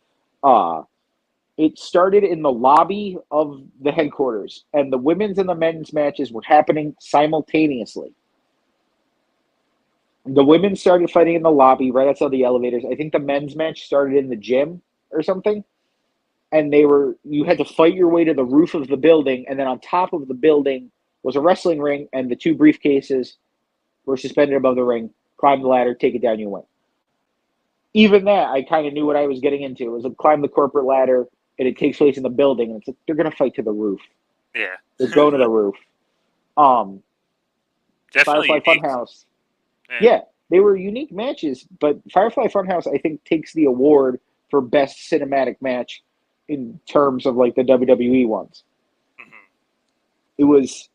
It started in the lobby of the headquarters, and the women's and the men's matches were happening simultaneously. The women started fighting in the lobby right outside the elevators. I think the men's match started in the gym or something. And you had to fight your way to the roof of the building, and then on top of the building was a wrestling ring, and the two briefcases were suspended above the ring. Climb the ladder, take it down, you win. Even that, I kind of knew what I was getting into. It was like climb the corporate ladder, and it takes place in the building, and it's like they're gonna fight to the roof. Yeah, they're going to the roof. Definitely Firefly unique. Funhouse. Yeah, they were unique matches, but Firefly Funhouse, I think, takes the award for best cinematic match in terms of like the WWE ones. Mm-hmm. It was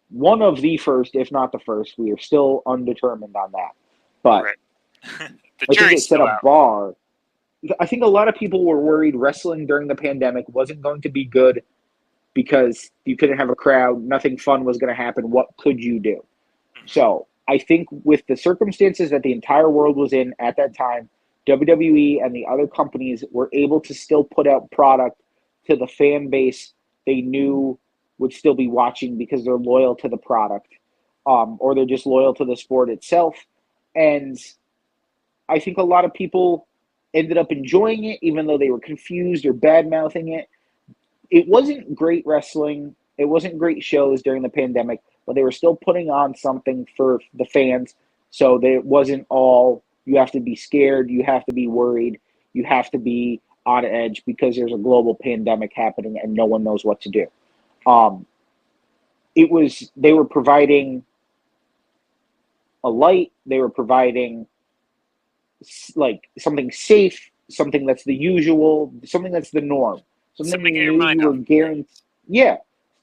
one of the first, if not the first. We are still undetermined on that, but Right. The I think jury's it set still a out. bar. I think a lot of people were worried wrestling during the pandemic wasn't going to be good because you couldn't have a crowd, nothing fun was going to happen. What could you do? Mm-hmm. So I think with the circumstances that the entire world was in at that time, WWE and the other companies were able to still put out product to the fan base they knew would still be watching because they're loyal to the product, or they're just loyal to the sport itself. And I think a lot of people ended up enjoying it, even though they were confused or bad mouthing it. It wasn't great wrestling. It wasn't great shows during the pandemic, but they were still putting on something for the fans. So that it wasn't all you have to be scared, you have to be worried, you have to be on edge because there's a global pandemic happening and no one knows what to do. They were providing a light, they were providing like something safe, something that's the usual, something that's the norm, something Something to you get your knew mind you were off. guaranteed. Yeah,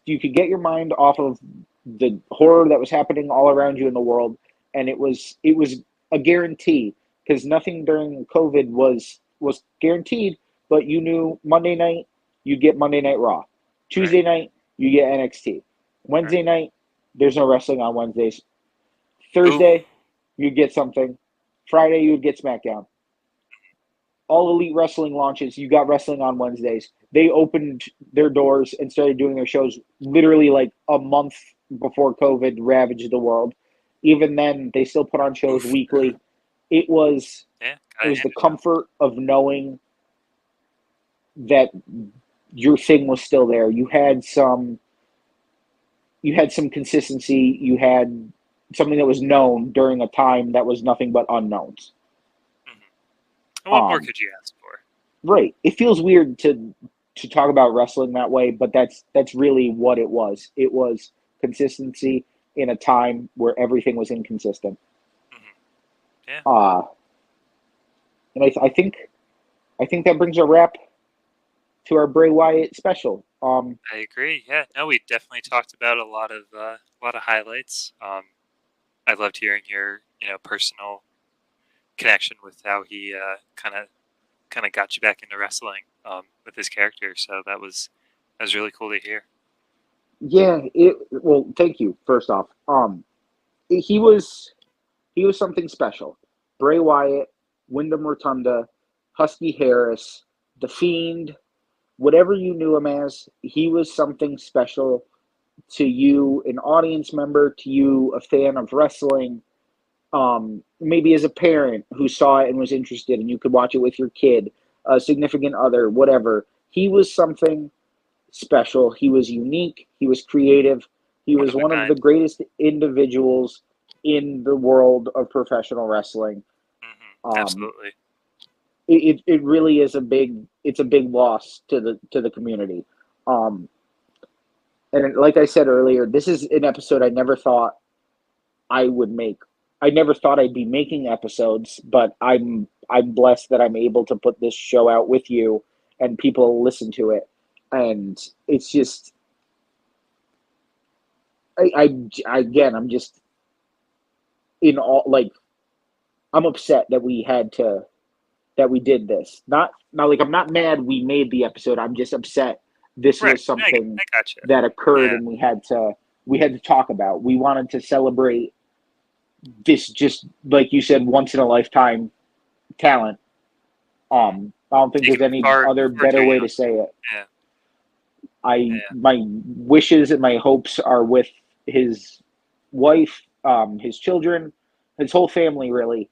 you could get your mind off of the horror that was happening all around you in the world, and it was a guarantee because nothing during COVID was guaranteed. But you knew Monday night you get Monday Night Raw, Tuesday night you get NXT, Wednesday night there's no wrestling on Wednesdays, Thursday you get something, Friday you would get SmackDown. All Elite Wrestling launches, you got wrestling on Wednesdays. They opened their doors and started doing their shows literally like a month before COVID ravaged the world. Even then, they still put on shows weekly. It was the comfort of knowing that your thing was still there. You had some consistency. You had something that was known during a time that was nothing but unknowns. And what more could you ask for? Right. It feels weird to talk about wrestling that way, but that's really what it was. It was consistency in a time where everything was inconsistent. Yeah. And I think that brings a wrap to our Bray Wyatt special. I agree. Yeah. No, we definitely talked about a lot of highlights. I loved hearing your personal connection with how he kind of got you back into wrestling with his character. So that was really cool to hear. Yeah. Well, thank you. First off, he was something special. Bray Wyatt, Wyndham Rotunda, Husky Harris, The Fiend, whatever you knew him as, he was something special to you, an audience member, to you, a fan of wrestling. Maybe as a parent who saw it and was interested, and you could watch it with your kid, a significant other, whatever. He was something special. He was unique. He was creative. He was one of the greatest individuals in the world of professional wrestling. Absolutely. It really is a big loss to the community. And like I said earlier, this is an episode I never thought I would make. I never thought I'd be making episodes, but I'm blessed that I'm able to put this show out with you and people listen to it. And it's just, I'm just in all, like, I'm upset that we did this. Not like I'm not mad we made the episode. I'm just upset this was something that occurred and we had to talk about. We wanted to celebrate this, just like you said, once in a lifetime talent. I don't think there's any other better way to say it. My wishes and my hopes are with his wife, his children, his whole family, really.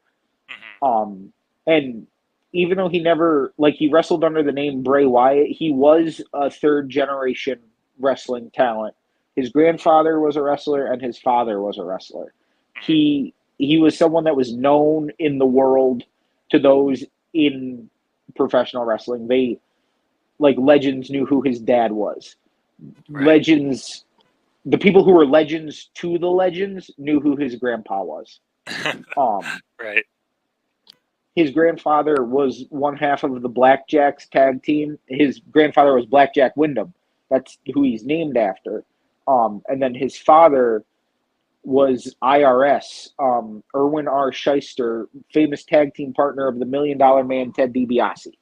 And even though he never, he wrestled under the name Bray Wyatt, he was a third generation wrestling talent. His grandfather was a wrestler and his father was a wrestler. He was someone that was known in the world to those in professional wrestling. They, legends, knew who his dad was. Legends, the people who were legends to the legends, knew who his grandpa was. Right. his grandfather was one half of the Blackjacks tag team. His grandfather was Blackjack Wyndham. That's who he's named after. And then his father was IRS, Erwin R. Shyster, famous tag team partner of the $1 Million Man, Ted DiBiase.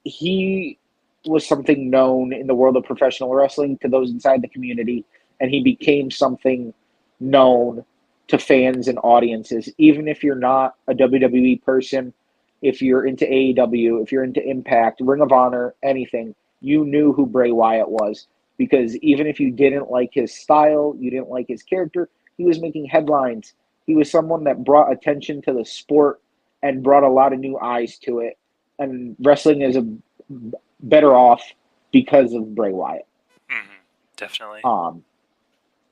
He was something known in the world of professional wrestling to those inside the community, and he became something known to fans and audiences. Even if you're not a WWE person, if you're into AEW, if you're into Impact, Ring of Honor, anything, you knew who Bray Wyatt was. Because even if you didn't like his style, you didn't like his character, he was making headlines. He was someone that brought attention to the sport and brought a lot of new eyes to it. And wrestling is better off because of Bray Wyatt. Definitely.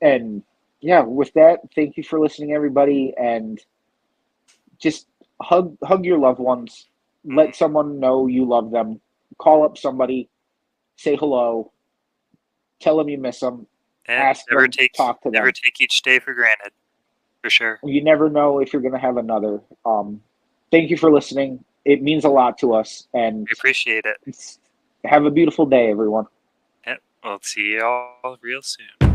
And yeah, with that, thank you for listening, everybody, and just hug your loved ones. Let someone know you love them. Call up somebody, say hello. Tell them you miss them. And ask them, talk to them. Never take each day for granted, for sure. You never know if you're going to have another. Thank you for listening. It means a lot to us, and we appreciate it. Have a beautiful day, everyone. Yep. We'll see you all real soon.